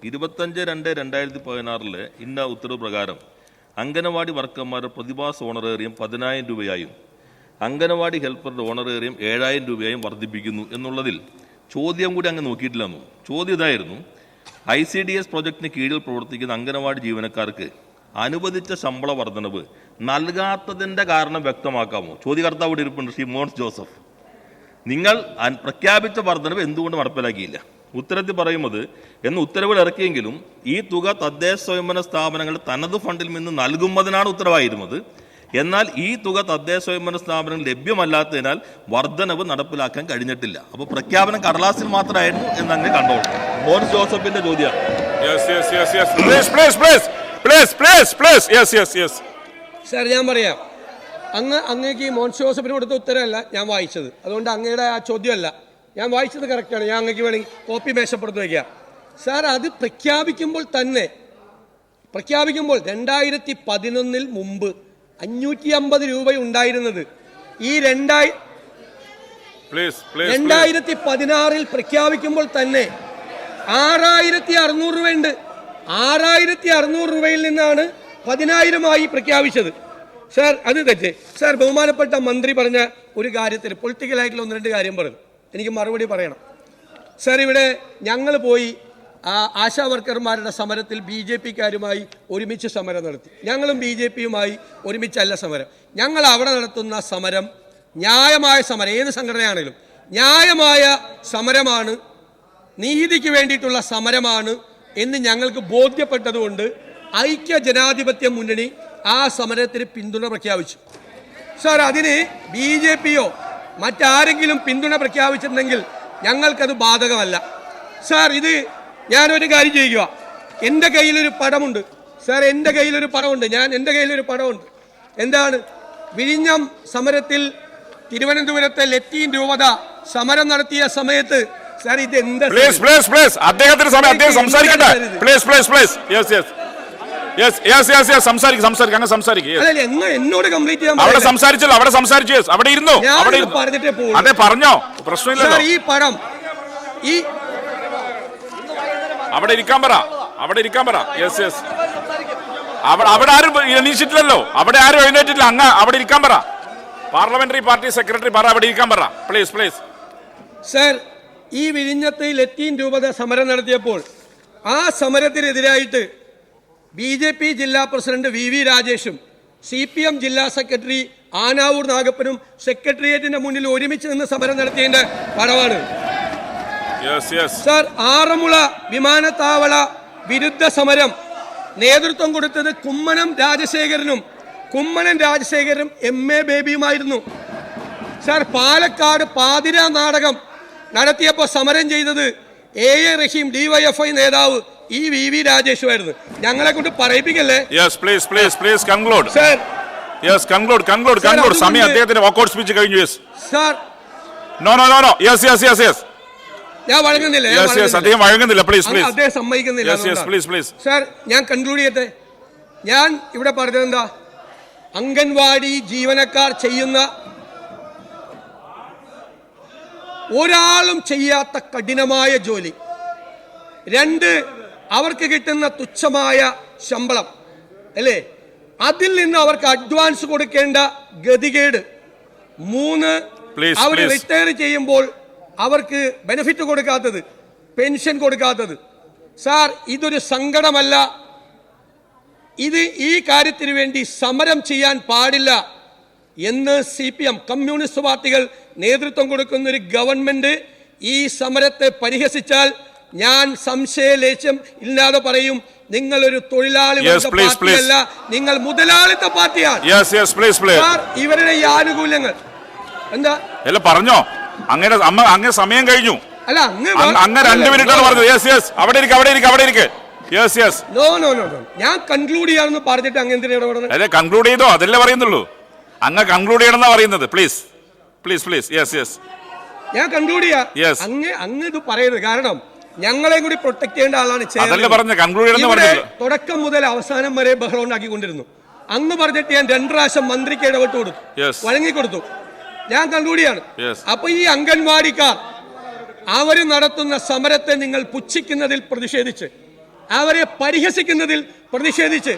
[SPEAKER 2] 25/2/2016 ഇന്ന ഉത്തരവ് പ്രകാരം അംഗനവാടി വർക്കർമാരുടെ പ്രതിമാസ ഓണറേറിയം 10000 രൂപയായും അംഗനവാടി ഹെൽപ്പറുടെ ഓണറേറിയം 7000 രൂപയായും വർദ്ധിപ്പിക്കുന്നു എന്നുള്ളതിൽ ചോദ്യം കൂടി അങ്ങ് നോക്കിയിട്ടില്ലെന്നു. ചോദ്യം ഇതായിരുന്നു: ICDS പ്രോജക്റ്റിന് കീഴിൽ പ്രവർത്തിക്കുന്ന അംഗനവാടി ജീവനക്കാർക്ക് അനുവദിച്ച ശമ്പള വർധനവ് നൽകാത്തതിൻ്റെ കാരണം വ്യക്തമാക്കാമോ? ചോദ്യകർത്താവ് ഇവിടെ ഇരിപ്പുണ്ട്, ശ്രീ മോൻസ് ജോസഫ്. നിങ്ങൾ പ്രഖ്യാപിച്ച വർധനവ് എന്തുകൊണ്ട് നടപ്പിലാക്കിയില്ല? ഉത്തരത്തിൽ പറയുന്നത് എന്ന് ഉത്തരവിൽ ഇറക്കിയെങ്കിലും ഈ തുക തദ്ദേശ സ്വയംഭരണ സ്ഥാപനങ്ങൾ തനത് ഫണ്ടിൽ നിന്ന് നൽകുന്നതിനാണ് ഉത്തരവായിരുന്നത്. എന്നാൽ ഈ തുക തദ്ദേശ സ്വയംഭരണ സ്ഥാപനങ്ങൾ ലഭ്യമല്ലാത്തതിനാൽ വർധനവ് നടപ്പിലാക്കാൻ കഴിഞ്ഞിട്ടില്ല. അപ്പോൾ പ്രഖ്യാപനം കടലാസിൽ മാത്രമായിരുന്നു എന്നങ്ങ് കണ്ടോളൂ. മോൻസ് ജോസഫിന്റെ ചോദ്യം.
[SPEAKER 5] സാർ ഞാൻ പറയാം, അങ്ങേക്ക് ഈ മോൻസ് ജോസഫിന് കൊടുത്ത ഉത്തരമല്ല ഞാൻ വായിച്ചത്, അതുകൊണ്ട് അങ്ങയുടെ ആ ചോദ്യമല്ല ഞാൻ വായിച്ചത്. കറക്റ്റാണ്. ഞാൻ അങ്ങേക്ക് വേണമെങ്കിൽ കോപ്പി മേശപ്പുറത്ത് വയ്ക്കാം. സാർ അത് പ്രഖ്യാപിക്കുമ്പോൾ 2011 മുമ്പ് 550 രൂപ ഉണ്ടായിരുന്നത് ഈ 2016 പ്രഖ്യാപിക്കുമ്പോൾ തന്നെ 6600 രൂപയുണ്ട്. 6600 രൂപയിൽ നിന്നാണ് 10000 പ്രഖ്യാപിച്ചത്. സാർ അത് തെറ്റ്. സാർ ബഹുമാനപ്പെട്ട മന്ത്രി പറഞ്ഞ ഒരു കാര്യത്തിൽ പൊളിറ്റിക്കലായിട്ടുള്ള 1-2 കാര്യം പറഞ്ഞു, എനിക്ക് മറുപടി പറയണം. സാർ ഇവിടെ ഞങ്ങൾ പോയി ആശാ വർക്കർമാരുടെ സമരത്തിൽ BJPക്കാരുമായി ഒരുമിച്ച് സമരം നടത്തി. ഞങ്ങളും BJPയുമായി ഒരുമിച്ചല്ല സമരം. ഞങ്ങൾ അവിടെ നടത്തുന്ന സമരം ന്യായമായ സമരം, ഏത് സംഘടനയാണെങ്കിലും ന്യായമായ സമരമാണ്, നീതിക്ക് വേണ്ടിയിട്ടുള്ള സമരമാണ് എന്ന് ഞങ്ങൾക്ക് ബോധ്യപ്പെട്ടതുകൊണ്ട് ഐക്യ ജനാധിപത്യ മുന്നണി ആ സമരത്തിന് പിന്തുണ പ്രഖ്യാപിച്ചു. സാർ അതിന് BJPയോ മറ്റാരെങ്കിലും പിന്തുണ പ്രഖ്യാപിച്ചിട്ടുണ്ടെങ്കിൽ ഞങ്ങൾക്കത് ബാധകമല്ല. സാർ ഇത് ഞാനൊരു കാര്യം ചെയ്യുക, എൻ്റെ കയ്യിലൊരു പടമുണ്ട്. സാർ എൻ്റെ കയ്യിലൊരു പടമുണ്ട്, എൻ്റെ കയ്യിലൊരു പടമുണ്ട്. എന്താണ്? വിഴിഞ്ഞം സമരത്തിൽ തിരുവനന്തപുരത്തെ ലത്തീൻ രൂപത സമരം നടത്തിയ സമയത്ത് സാർ ഇത് എന്താ എന്നോട് കംപ്ലീറ്റ് ചെയ്യാൻ പറഞ്ഞിട്ടേ
[SPEAKER 1] പറഞ്ഞോ, പ്രശ്നമില്ല.
[SPEAKER 5] ഈ പടം ഈ
[SPEAKER 1] അവിടെ ഇരിക്കാൻ പറ. അവിടെ ആരും എണീച്ചിട്ടില്ലല്ലോ, അവിടെ ആരും എഴുന്നേറ്റില്ല. അങ്ങ് അവിടെ ഇരിക്കാൻ പറ. പാർലമെന്ററി പാർട്ടി സെക്രട്ടറി പറ, അവിടെ ഇരിക്കാൻ പറ. പ്ലീസ്.
[SPEAKER 5] സർ, ഈ വിഴിഞ്ഞത്ത് ലത്തീൻ രൂപത സമരം നടത്തിയപ്പോൾ ആ സമരത്തിനെതിരായിട്ട് BJP ജില്ലാ പ്രസിഡന്റ് VV രാജേഷും CPM ജില്ലാ സെക്രട്ടറി ആനാവൂർ നാഗപ്പനും സെക്രട്ടേറിയറ്റിന്റെ മുന്നിൽ ഒരുമിച്ച് നിന്ന് സമരം നടത്തിയതിന്റെ പടവാണ്. സാർ, ആറന്മുള വിമാനത്താവള വിരുദ്ധ സമരം നേതൃത്വം കൊടുത്തത് കുമ്മനം രാജശേഖരനും MA ബേബിയുമായിരുന്നു. സാർ, പാലക്കാട് പാതിര നാടകം നടത്തിയപ്പോൾ സമരം ചെയ്തത് AA റഹീം DYFI നേതാവ് VV രാജേഷുമായിരുന്നു. ഞങ്ങളെ കൊണ്ട് പറയിപ്പിക്കല്ലേ.
[SPEAKER 1] സാർ, സമയം അദ്ദേഹത്തിന്റെ വാക്കൗട്ട് സ്പീച്ച് കഴിഞ്ഞു.
[SPEAKER 5] സാർ, ഞാൻ വഴങ്ങുന്നില്ല. അദ്ദേഹം സമ്മതിക്കുന്നില്ല. സാർ, ഞാൻ കൺക്ലൂഡ് ചെയ്യട്ടെ. ഞാൻ ഇവിടെ പറഞ്ഞത് എന്താ, അംഗൻവാടി ജീവനക്കാർ ചെയ്യുന്ന ഒരാളും ചെയ്യാത്ത കഠിനമായ ജോലി, 2 അവർക്ക് കിട്ടുന്ന തുച്ഛമായ ശമ്പളം അല്ലേ, അതിൽ നിന്ന് അവർക്ക് അഡ്വാൻസ് കൊടുക്കേണ്ട ഗതികേട്, 3 അവർ റിട്ടയർ ചെയ്യുമ്പോൾ അവർക്ക് ബെനിഫിറ്റ് കൊടുക്കാത്തത്, പെൻഷൻ കൊടുക്കാത്തത്. സാർ, ഇതൊരു സങ്കടമല്ല. ഇത് ഈ കാര്യത്തിന് വേണ്ടി സമരം ചെയ്യാൻ പാടില്ല എന്ന് CPM കമ്മ്യൂണിസ്റ്റ് പാർട്ടികൾ നേതൃത്വം കൊടുക്കുന്ന ഒരു ഗവൺമെന്റ് ഈ സമരത്തെ പരിഹസിച്ചാൽ ഞാൻ സംശയലേശം ഇല്ലാതെ പറയും, നിങ്ങളൊരു തൊഴിലാളി പാർട്ടിയല്ല, നിങ്ങൾ മുതലാളിത്ത പാർട്ടിയാണ്. സാർ, ഇവരുടെ ഈ ആനുകൂല്യങ്ങൾ എന്താ
[SPEAKER 1] പറഞ്ഞോ? അങ്ങനെ സമയം കഴിഞ്ഞു.
[SPEAKER 5] അല്ല,
[SPEAKER 1] അങ്ങ് 2 മിനിറ്റാണ് പറഞ്ഞത്.
[SPEAKER 5] നോ, ഞാൻ കൺക്ലൂഡ് ചെയ്യാണെന്ന് പറഞ്ഞിട്ട് അങ്ങ് എന്തിനാ ഇടപെടുന്നത്?
[SPEAKER 1] അതെ, കൺക്ലൂഡ് ചെയ്തോ, അതല്ലേ പറയുന്നുള്ളൂ. അങ്ങ് കൺക്ലൂഡ് ചെയ്യണമെന്നാ പറയുന്നത്. പ്ലീസ്.
[SPEAKER 5] ഞാൻ കൺക്ലൂഡ് ചെയ്യാം. അങ്ങ് ഇത് പറയരുത്. കാരണം ഞങ്ങളെ കൂടി പ്രൊട്ടക്ട് ചെയ്യേണ്ട ആളാണ്. തുടക്കം മുതൽ അവസാനം വരെ ബഹളം ഉണ്ടാക്കിക്കൊണ്ടിരുന്നു. അങ്ങ് പറഞ്ഞിട്ട് ഞാൻ 2 പ്രാവശ്യം മന്ത്രിക്ക് ഇടപെട്ട് കൊടുത്തു, വഴങ്ങിക്കൊടുത്തു. ഞാൻ കൺക്ലൂഡ് ചെയ്യാണ്. അപ്പൊ ഈ അംഗൻവാടിക്കാർ അവര് നടത്തുന്ന സമരത്തെ നിങ്ങൾ പുച്ഛിക്കുന്നതിൽ പ്രതിഷേധിച്ച്, അവരെ പരിഹസിക്കുന്നതിൽ പ്രതിഷേധിച്ച്,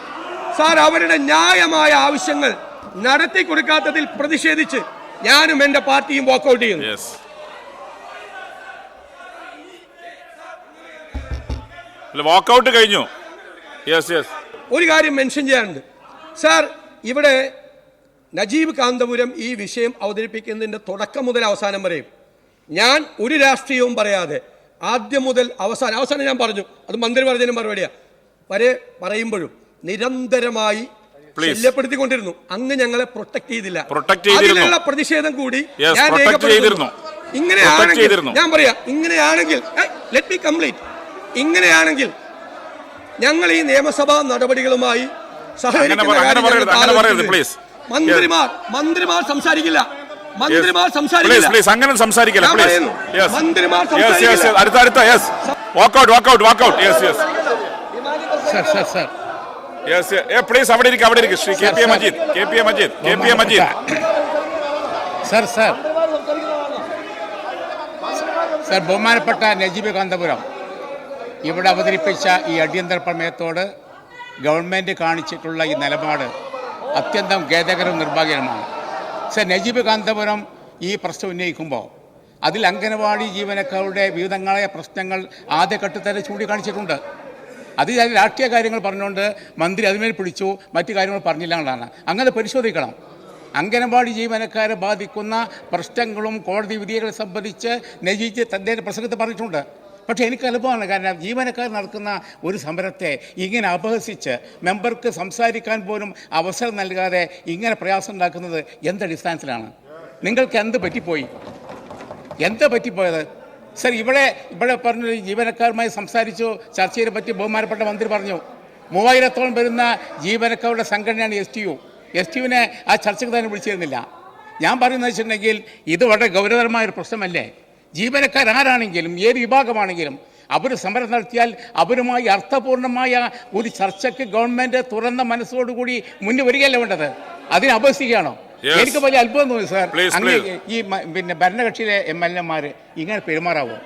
[SPEAKER 5] സാർ, അവരുടെ ന്യായമായ ആവശ്യങ്ങൾ നടത്തി കൊടുക്കാത്തതിൽ പ്രതിഷേധിച്ച് ഞാനും എന്റെ പാർട്ടിയും വാക്കൗട്ട് ചെയ്യുന്നു.
[SPEAKER 1] വാക്കൗട്ട് കഴിഞ്ഞു.
[SPEAKER 5] ഒരു കാര്യം മെൻഷൻ ചെയ്യാനുണ്ട്. സാർ, ഇവിടെ നജീബ് കാന്തപുരം ഈ വിഷയം അവതരിപ്പിക്കുന്നതിന്റെ തുടക്കം മുതൽ അവസാനം വരെയും ഞാൻ ഒരു രാഷ്ട്രീയവും പറയാതെ ആദ്യം മുതൽ അവസാനം ഞാൻ പറഞ്ഞു, അത് മന്ത്രി പറഞ്ഞതിനും മറുപടിയാ വരെ പറയുമ്പോഴും നിരന്തരമായി ശല്യപ്പെടുത്തിക്കൊണ്ടിരുന്നു. അങ്ങ് ഞങ്ങളെ പ്രൊട്ടക്ട് ചെയ്തില്ല. അതിനുള്ള പ്രതിഷേധം കൂടി ഞാൻ രേഖപ്പെടുത്തുന്നു. ഇങ്ങനെയാണെങ്കിൽ ഞാൻ പറയാം, ഇങ്ങനെയാണെങ്കിൽ ലെറ്റ് മീ കംപ്ലീറ്റ്. ഇങ്ങനെയാണെങ്കിൽ ഞങ്ങൾ ഈ നിയമസഭാ നടപടികളുമായി സഹകരിക്കുന്ന മന്ത്രിമാർ സംസാരിക്കില്ല.
[SPEAKER 6] ബഹുമാനപ്പെട്ട നജീബ് കാന്തപുരം ഇവിടെ അവതരിപ്പിച്ച ഈ അടിയന്തര പ്രമേയത്തോട് ഗവൺമെൻറ് കാണിച്ചിട്ടുള്ള ഈ നിലപാട് അത്യന്തം ഖേദകരവും നിർഭാഗ്യകരമാണ്. സർ, നജീബ് കാന്തപുരം ഈ പ്രശ്നം ഉന്നയിക്കുമ്പോൾ അതിൽ അംഗനവാടി ജീവനക്കാരുടെ വിവിധങ്ങളായ പ്രശ്നങ്ങൾ ആദ്യഘട്ടത്തിൽ തന്നെ ചൂണ്ടിക്കാണിച്ചിട്ടുണ്ട്. അതിൽ രാഷ്ട്രീയ കാര്യങ്ങൾ പറഞ്ഞുകൊണ്ട് മന്ത്രി അതിന്മേൽ പിടിച്ചു, മറ്റു കാര്യങ്ങൾ പറഞ്ഞില്ല എന്നുള്ളതാണ്. അങ്ങനെ പരിശോധിക്കണം. അംഗനവാടി ജീവനക്കാരെ ബാധിക്കുന്ന പ്രശ്നങ്ങളും കോടതി വിധികളെ സംബന്ധിച്ച് നജീബ് തൻ്റെ പ്രസംഗത്തിൽ പറഞ്ഞിട്ടുണ്ട്. പക്ഷേ എനിക്ക് അനുഭവമാണ്. കാരണം ജീവനക്കാർ നടക്കുന്ന ഒരു സമരത്തെ ഇങ്ങനെ അപഹസിച്ച് മെമ്പർക്ക് സംസാരിക്കാൻ പോലും അവസരം നൽകാതെ ഇങ്ങനെ പ്രയാസം ഉണ്ടാക്കുന്നത് എന്തടിസ്ഥാനത്തിലാണ്? നിങ്ങൾക്ക് എന്ത് പറ്റിപ്പോയത്? സർ, ഇവിടെ പറഞ്ഞു ജീവനക്കാരുമായി സംസാരിച്ചു, ചർച്ചയെ പറ്റി ബഹുമാനപ്പെട്ട മന്ത്രി പറഞ്ഞു. 3000-ഓളം വരുന്ന ജീവനക്കാരുടെ സംഘടനയാണ് STU-വിനെ ആ ചർച്ചയ്ക്ക് തന്നെ വിളിച്ചിരുന്നില്ല. ഞാൻ പറയുന്നത് വെച്ചിട്ടുണ്ടെങ്കിൽ ഇത് വളരെ ഗൗരവതരമായൊരു പ്രശ്നമല്ലേ? ജീവനക്കാരാരാണെങ്കിലും ഏത് വിഭാഗമാണെങ്കിലും അവർ സമരം നടത്തിയാൽ അവരുമായി അർത്ഥപൂർണമായ ഒരു ചർച്ചയ്ക്ക് ഗവൺമെൻറ് തുറന്ന മനസ്സോടുകൂടി മുന്നിൽ വരികയല്ല വേണ്ടത്. അതിനെ അപഹസിക്കുകയാണോ? എനിക്ക് വലിയ അത്ഭുതം തോന്നി സാർ. അങ്ങനെ ഈ ഭരണകക്ഷിയിലെ MLA-മാർ ഇങ്ങനെ പെരുമാറാവോ?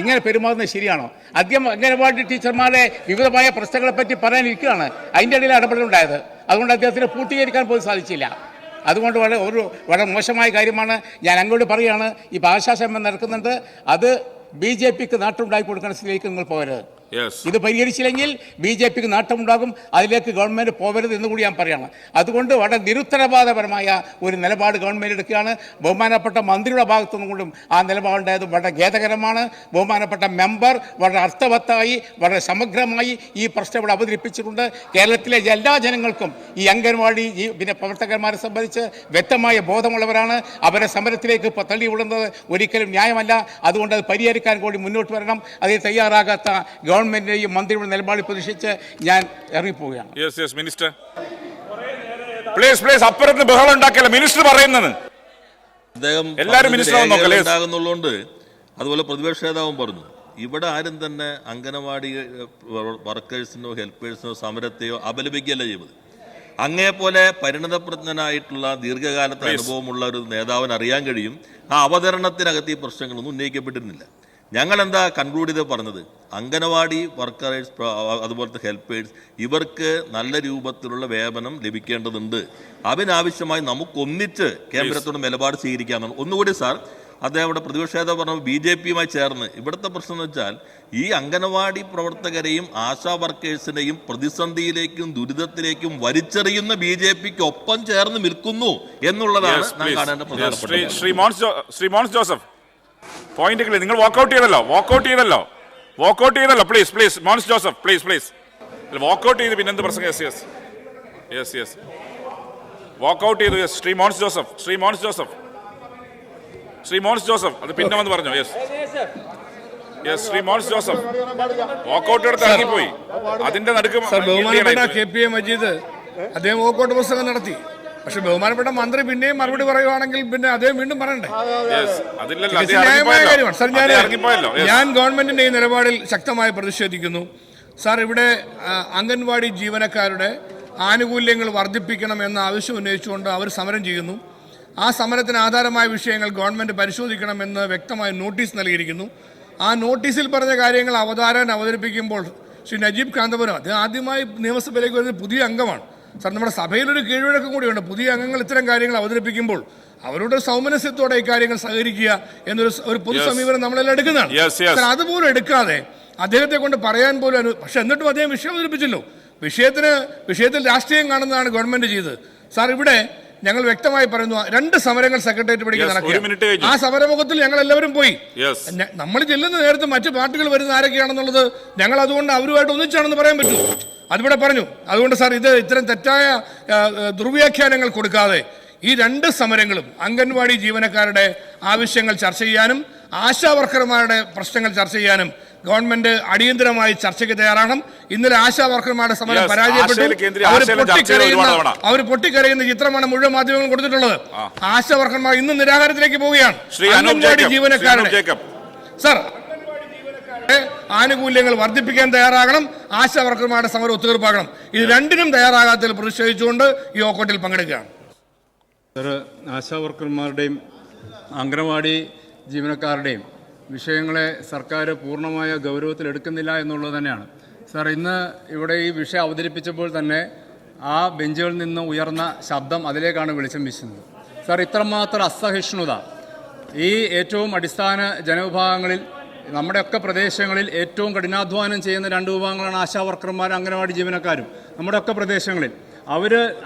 [SPEAKER 6] ഇങ്ങനെ പെരുമാറുന്നത് ശരിയാണോ? ആദ്യം അംഗനവാടി ടീച്ചർമാരെ വിവിധമായ പ്രശ്നങ്ങളെപ്പറ്റി പറയാനിരിക്കുകയാണ്, അതിൻ്റെ ഇടയിൽ ഇടപെടലുണ്ടായത്. അതുകൊണ്ട് അദ്ദേഹത്തിന് പൂർത്തീകരിക്കാൻ പോലും സാധിച്ചില്ല. അതുകൊണ്ട് വളരെ മോശമായ കാര്യമാണ്. ഞാൻ അങ്ങോട്ട് പറയുകയാണ്, ഈ ഭാഷാശ്രമം നടക്കുന്നുണ്ട്, അത് BJPക്ക് നാട്ടുണ്ടാക്കി കൊടുക്കുന്ന സ്ഥിതിയിലേക്ക് നിങ്ങൾ പോകരുത്.
[SPEAKER 1] Yes.
[SPEAKER 6] ഇത് പരിഹരിച്ചില്ലെങ്കിൽ BJPക്ക് നേട്ടമുണ്ടാകും. അതിലേക്ക് ഗവൺമെന്റ് പോകരുത് എന്ന് കൂടി ഞാൻ പറയാണ്. അതുകൊണ്ട് വളരെ നിരുത്തരവാദപരമായ ഒരു നിലപാട് ഗവൺമെന്റ് എടുക്കുകയാണ്. ബഹുമാനപ്പെട്ട മന്ത്രിയുടെ ഭാഗത്തുനിന്നും കൊണ്ടും ആ നിലപാടുണ്ടായത് വളരെ ഖേദകരമാണ്. ബഹുമാനപ്പെട്ട മെമ്പർ വളരെ അർത്ഥവത്തായി വളരെ സമഗ്രമായി ഈ പ്രശ്നം ഇവിടെ അവതരിപ്പിച്ചിട്ടുണ്ട്. കേരളത്തിലെ എല്ലാ ജനങ്ങൾക്കും ഈ അംഗൻവാടി പിന്നെ പ്രവർത്തകന്മാരെ സംബന്ധിച്ച് വ്യക്തമായ ബോധമുള്ളവരാണ്. അവരെ സമരത്തിലേക്ക് തള്ളിവിടുന്നത് ഒരിക്കലും ന്യായമല്ല. അതുകൊണ്ട് അത് പരിഹരിക്കാൻ കൂടി മുന്നോട്ട് വരണം. അതിന് തയ്യാറാകാത്ത ഗവൺമെന്റിന്റെയും മന്ത്രിയുടെ നിലപാടിൽ പ്രതിഷേധിച്ച് ഞാൻ ഇറങ്ങിപ്പോവുകയാണ്.
[SPEAKER 1] മിനിസ്റ്റർ പ്ലീസ് അപ്പുറത്ത് ബഹളം ഉണ്ടാക്കിയല്ല മിനിസ്റ്റർ പറയുന്നത്.
[SPEAKER 2] അദ്ദേഹം
[SPEAKER 1] എല്ലാവരും മിനിസ്റ്റർ
[SPEAKER 2] ഉണ്ടാകുന്നുള്ളതുകൊണ്ട് അതുപോലെ പ്രതിപക്ഷ നേതാവും പറഞ്ഞു, ഇവിടെ ആരും തന്നെ അംഗനവാടി വർക്കേഴ്സിനോ ഹെൽപ്പേഴ്സിനോ സമരത്തെയോ അപലപിക്കുകയല്ല ചെയ്യുന്നത്. അങ്ങേപോലെ പരിണതപ്രജ്ഞനായിട്ടുള്ള ദീർഘകാലത്തെ അനുഭവമുള്ള ഒരു നേതാവിന് അറിയാൻ കഴിയും ആ അവതരണത്തിനകത്ത് ഈ പ്രശ്നങ്ങളൊന്നും ഉന്നയിക്കപ്പെട്ടിരുന്നില്ല. ഞങ്ങൾ എന്താ കൺക്ലൂഡ് ചെയ്ത് പറഞ്ഞത്, അംഗനവാടി വർക്കേഴ്സ് അതുപോലത്തെ ഹെൽപ്പേഴ്സ് ഇവർക്ക് നല്ല രൂപത്തിലുള്ള വേതനം ലഭിക്കേണ്ടതുണ്ട്. അതിനാവശ്യമായി നമുക്കൊന്നിച്ച് കേന്ദ്രത്തോട് നിലപാട് സ്വീകരിക്കാമെന്നാണ്. ഒന്നുകൂടി സാർ, അദ്ദേഹം ഇവിടെ പ്രതിപക്ഷ നേതാവ് പറഞ്ഞു BJPയുമായി ചേർന്ന്. ഇവിടുത്തെ പ്രശ്നം എന്ന് വെച്ചാൽ ഈ അംഗനവാടി പ്രവർത്തകരെയും ആശാ വർക്കേഴ്സിനെയും പ്രതിസന്ധിയിലേക്കും ദുരിതത്തിലേക്കും വലിച്ചെറിയുന്ന BJPക്ക് ഒപ്പം ചേർന്ന് നിൽക്കുന്നു എന്നുള്ളതാണ് നാം കാണേണ്ട പ്രധാനപ്പെട്ട.
[SPEAKER 1] ശ്രീ മോൻസ് ജോസഫ് പോയിന്റ് നിങ്ങൾ വാക്കൗട്ട് ചെയ്തല്ലോ please Mons Joseph please walkout ചെയ്ത് പിന്നെന്ത് പ്രശ്നം? യെസ് വാക്കൗട്ട് ചെയ്തു. ശ്രീ മോൻസ് ജോസഫ് അത് പിന്നെ വന്ന് പറഞ്ഞു. ശ്രീ മോൻസ് ജോസഫ് വാക്കൗട്ട് എടുത്ത് ഇറങ്ങിപ്പോയി. അതിന്റെ നടുക്ക്
[SPEAKER 7] ബഹുമാനപ്പെട്ട KPA മജീദ് അദ്ദേഹം വാക്കൗട്ട് പുസ്തകം നടത്തി. പക്ഷെ ബഹുമാനപ്പെട്ട മന്ത്രി പിന്നെയും മറുപടി പറയുവാണെങ്കിൽ പിന്നെ അദ്ദേഹം വീണ്ടും പറയണ്ടേ? ന്യായമായ കാര്യമാണ് സാർ. ഞാൻ ഗവൺമെന്റിന്റെ ഈ നിലപാടിൽ ശക്തമായി പ്രതിഷേധിക്കുന്നു സാർ. ഇവിടെ അംഗൻവാടി ജീവനക്കാരുടെ ആനുകൂല്യങ്ങൾ വർദ്ധിപ്പിക്കണം എന്ന ആവശ്യം ഉന്നയിച്ചുകൊണ്ട് അവർ സമരം ചെയ്യുന്നു. ആ സമരത്തിന് ആധാരമായ വിഷയങ്ങൾ ഗവൺമെന്റ് പരിശോധിക്കണമെന്ന് വ്യക്തമായ നോട്ടീസ് നൽകിയിരിക്കുന്നു. ആ നോട്ടീസിൽ പറഞ്ഞ കാര്യങ്ങൾ അവതരിപ്പിക്കുമ്പോൾ ശ്രീ നജീബ് കാന്തപുരം അദ്ദേഹം ആദ്യമായി നിയമസഭയിലേക്ക് വരുന്ന പുതിയ അംഗമാണ് സാർ. നമ്മുടെ സഭയിലൊരു കീഴ്വഴക്കം കൂടിയുണ്ട്. പുതിയ അംഗങ്ങൾ ഇത്തരം കാര്യങ്ങൾ അവതരിപ്പിക്കുമ്പോൾ അവരുടെ സൗമനസ്യത്തോടെ ഇക്കാര്യങ്ങൾ സഹകരിക്കുക എന്നൊരു പൊതു സമീപനം നമ്മളെല്ലാം എടുക്കുന്നതാണ്. അതുപോലും എടുക്കാതെ അദ്ദേഹത്തെ കൊണ്ട് പറയാൻ പോലും പക്ഷെ എന്നിട്ടും അദ്ദേഹം വിഷയം അവതരിപ്പിച്ചല്ലോ. വിഷയത്തിൽ രാഷ്ട്രീയം കാണുന്നതാണ് ഗവൺമെന്റ് ചെയ്തത് സാർ. ഇവിടെ ഞങ്ങൾ വ്യക്തമായി പറയുന്നു, 2 സമരങ്ങൾ സെക്രട്ടേറിയറ്റ് പഠിക്കാൻ നടക്കുക. ആ സമരമുഖത്തിൽ ഞങ്ങൾ എല്ലാവരും പോയി. നമ്മൾ ചെല്ലുന്ന നേരത്ത് മറ്റു പാർട്ടികൾ വരുന്ന ആരൊക്കെയാണെന്നുള്ളത് ഞങ്ങൾ അതുകൊണ്ട് അവരുമായിട്ട് ഒന്നിച്ചാണെന്ന് പറയാൻ പറ്റൂ. അതിവിടെ പറഞ്ഞു. അതുകൊണ്ട് സാർ ഇത്തരം തെറ്റായ ദുർവ്യാഖ്യാനങ്ങൾ കൊടുക്കാതെ ഈ 2 സമരങ്ങളും അംഗൻവാടി ജീവനക്കാരുടെ ആവശ്യങ്ങൾ ചർച്ച ചെയ്യാനും ആശാ വർക്കർമാരുടെ പ്രശ്നങ്ങൾ ചർച്ച ചെയ്യാനും ഗവൺമെന്റ് അടിയന്തരമായി ചർച്ചയ്ക്ക് തയ്യാറാകണം. ഇന്നലെ ആശാ വർക്കർമാരുടെ സമരം പരാജയപ്പെട്ടു. അവർ പൊട്ടിക്കരയുന്ന ചിത്രമാണ് മുഴുവൻ മാധ്യമങ്ങളും കൊടുത്തിട്ടുള്ളത്. ആശാ വർക്കർമാർ ഇന്ന് നിരാഹാരത്തിലേക്ക് പോവുകയാണ്. അംഗൻവാടി ജീവനക്കാരുടെ സാർ ആനുകൂല്യങ്ങൾ വർദ്ധിപ്പിക്കാൻ തയ്യാറാകണം. ആശാ വർക്കർമാരുടെ സമരം ഒത്തുതീർപ്പാക്കണം. ഇത് 2നും തയ്യാറാകാത്തതിൽ പ്രതിഷേധിച്ചുകൊണ്ട് ഈ വോക്കൗട്ടിൽ പങ്കെടുക്കുകയാണ്.
[SPEAKER 8] ആശാ വർക്കർമാരുടെയും അംഗനവാടി ജീവനക്കാരുടെയും വിഷയങ്ങളെ സർക്കാർ പൂർണ്ണമായ ഗൗരവത്തിലെടുക്കുന്നില്ല എന്നുള്ളത് തന്നെയാണ് സാർ. ഇന്ന് ഇവിടെ ഈ വിഷയം അവതരിപ്പിച്ചപ്പോൾ തന്നെ ആ ബെഞ്ചുകളിൽ നിന്ന് ഉയർന്ന ശബ്ദം അതിലേക്കാണ് വെളിച്ചം വീശുന്നത് സാർ. ഇത്രമാത്രം അസഹിഷ്ണുത ഈ ഏറ്റവും അടിസ്ഥാന ജനവിഭാഗങ്ങളിൽ നമ്മുടെയൊക്കെ പ്രദേശങ്ങളിൽ ഏറ്റവും കഠിനാധ്വാനം ചെയ്യുന്ന 2 വിഭാഗങ്ങളാണ് ആശാ വർക്കർമാരും അംഗനവാടി ജീവനക്കാരും. നമ്മുടെയൊക്കെ പ്രദേശങ്ങളിൽ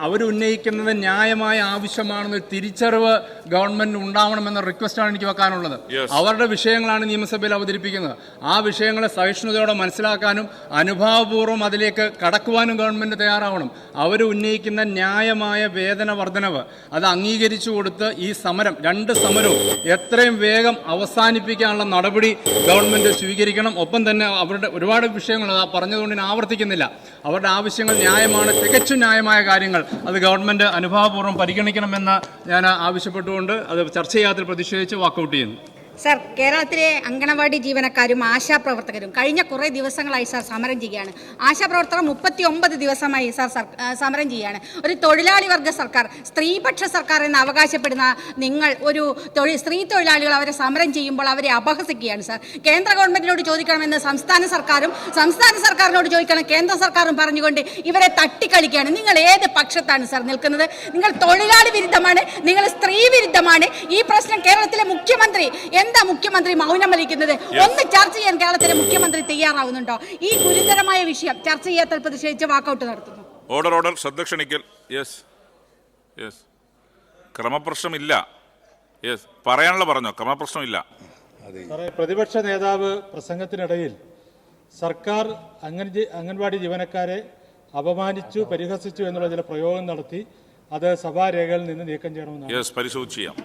[SPEAKER 8] അവരുന്നയിക്കുന്നത് ന്യായമായ ആവശ്യമാണെന്ന് തിരിച്ചറിവ് ഗവൺമെന്റ് ഉണ്ടാവണമെന്ന റിക്വസ്റ്റാണ് എനിക്ക് വെക്കാനുള്ളത്. അവരുടെ വിഷയങ്ങളാണ് നിയമസഭയിൽ അവതരിപ്പിക്കുന്നത്. ആ വിഷയങ്ങളെ സഹിഷ്ണുതയോടെ മനസ്സിലാക്കാനും അനുഭാവപൂർവ്വം അതിലേക്ക് കടക്കുവാനും ഗവൺമെന്റ് തയ്യാറാവണം. ഉന്നയിക്കുന്ന ന്യായമായ വേതന വർധനവ് അത് അംഗീകരിച്ചു കൊടുത്ത് ഈ സമരം 2 സമരവും എത്രയും വേഗം അവസാനിപ്പിക്കാനുള്ള നടപടി ഗവൺമെന്റ് സ്വീകരിക്കണം. ഒപ്പം തന്നെ അവരുടെ ഒരുപാട് വിഷയങ്ങൾ പറഞ്ഞതുകൊണ്ട് ഞാൻ ആവർത്തിക്കുന്നില്ല. അവരുടെ ആവശ്യങ്ങൾ ന്യായമാണ്, തികച്ചും ന്യായമായ കാര്യങ്ങൾ അത് ഗവൺമെന്റ് അനുഭാവപൂർവ്വം പരിഗണിക്കണമെന്ന് ഞാൻ ആവശ്യപ്പെട്ടുകൊണ്ട് അത് ചർച്ച ചെയ്യാത്തതിൽ പ്രതിഷേധിച്ച് വാക്കൗട്ട് ചെയ്യുന്നു.
[SPEAKER 9] സാർ, കേരളത്തിലെ അങ്കണവാടി ജീവനക്കാരും ആശാപ്രവർത്തകരും കഴിഞ്ഞ കുറേ ദിവസങ്ങളായി സാർ സമരം ചെയ്യുകയാണ്. ആശാപ്രവർത്തകർ 39 ദിവസമായി സാർ സമരം ചെയ്യുകയാണ്. ഒരു തൊഴിലാളി വർഗ സർക്കാർ, സ്ത്രീപക്ഷ സർക്കാർ എന്ന് അവകാശപ്പെടുന്ന നിങ്ങൾ ഒരു സ്ത്രീ തൊഴിലാളികൾ അവരെ സമരം ചെയ്യുമ്പോൾ അവരെ അപഹസിക്കുകയാണ് സാർ. കേന്ദ്ര ഗവൺമെന്റിനോട് ചോദിക്കണമെന്ന് സംസ്ഥാന സർക്കാരിനോട് ചോദിക്കണം കേന്ദ്ര സർക്കാരും പറഞ്ഞുകൊണ്ട് ഇവരെ തട്ടിക്കളിക്കുകയാണ്. നിങ്ങൾ ഏത് പക്ഷത്താണ് സാർ നിൽക്കുന്നത്? നിങ്ങൾ തൊഴിലാളി വിരുദ്ധമാണ്, നിങ്ങൾ സ്ത്രീ വിരുദ്ധമാണ്. ഈ പ്രശ്നം കേരളത്തിലെ മുഖ്യമന്ത്രി എന്താ മുഖ്യമന്ത്രി മൗനം വലിക്കുന്നത്? ഒന്ന് ചർച്ച ചെയ്യാൻ കേരളത്തിലെ മുഖ്യമന്ത്രി തയ്യാറാവുന്നുണ്ടോ? ഈ ഗുരുതരമായ വിഷയം ചർച്ച ചെയ്യാത്ത പ്രതിഷേധിച്ച് വാക്കൌട്ട് നടത്തുന്നു.
[SPEAKER 1] ഓർഡർ ശ്രദ്ധ ക്ഷണിക്കൽ. യെസ് ക്രമപ്രശ്നമില്ല. പറയാനുള്ള പറഞ്ഞോ, ക്രമപ്രശ്നമില്ല.
[SPEAKER 10] പ്രതിപക്ഷ നേതാവ് പ്രസംഗത്തിനിടയിൽ സർക്കാർ അംഗൻവാടി ജീവനക്കാരെ അപമാനിച്ചു, പരിഹസിച്ചു എന്നുള്ള ചില പ്രയോഗം നടത്തി. അത് സഭാരേഖകളിൽ നിന്ന് നീക്കം ചെയ്യണമെന്നാണ്.
[SPEAKER 1] പരിശോധിച്ച് ചെയ്യാം.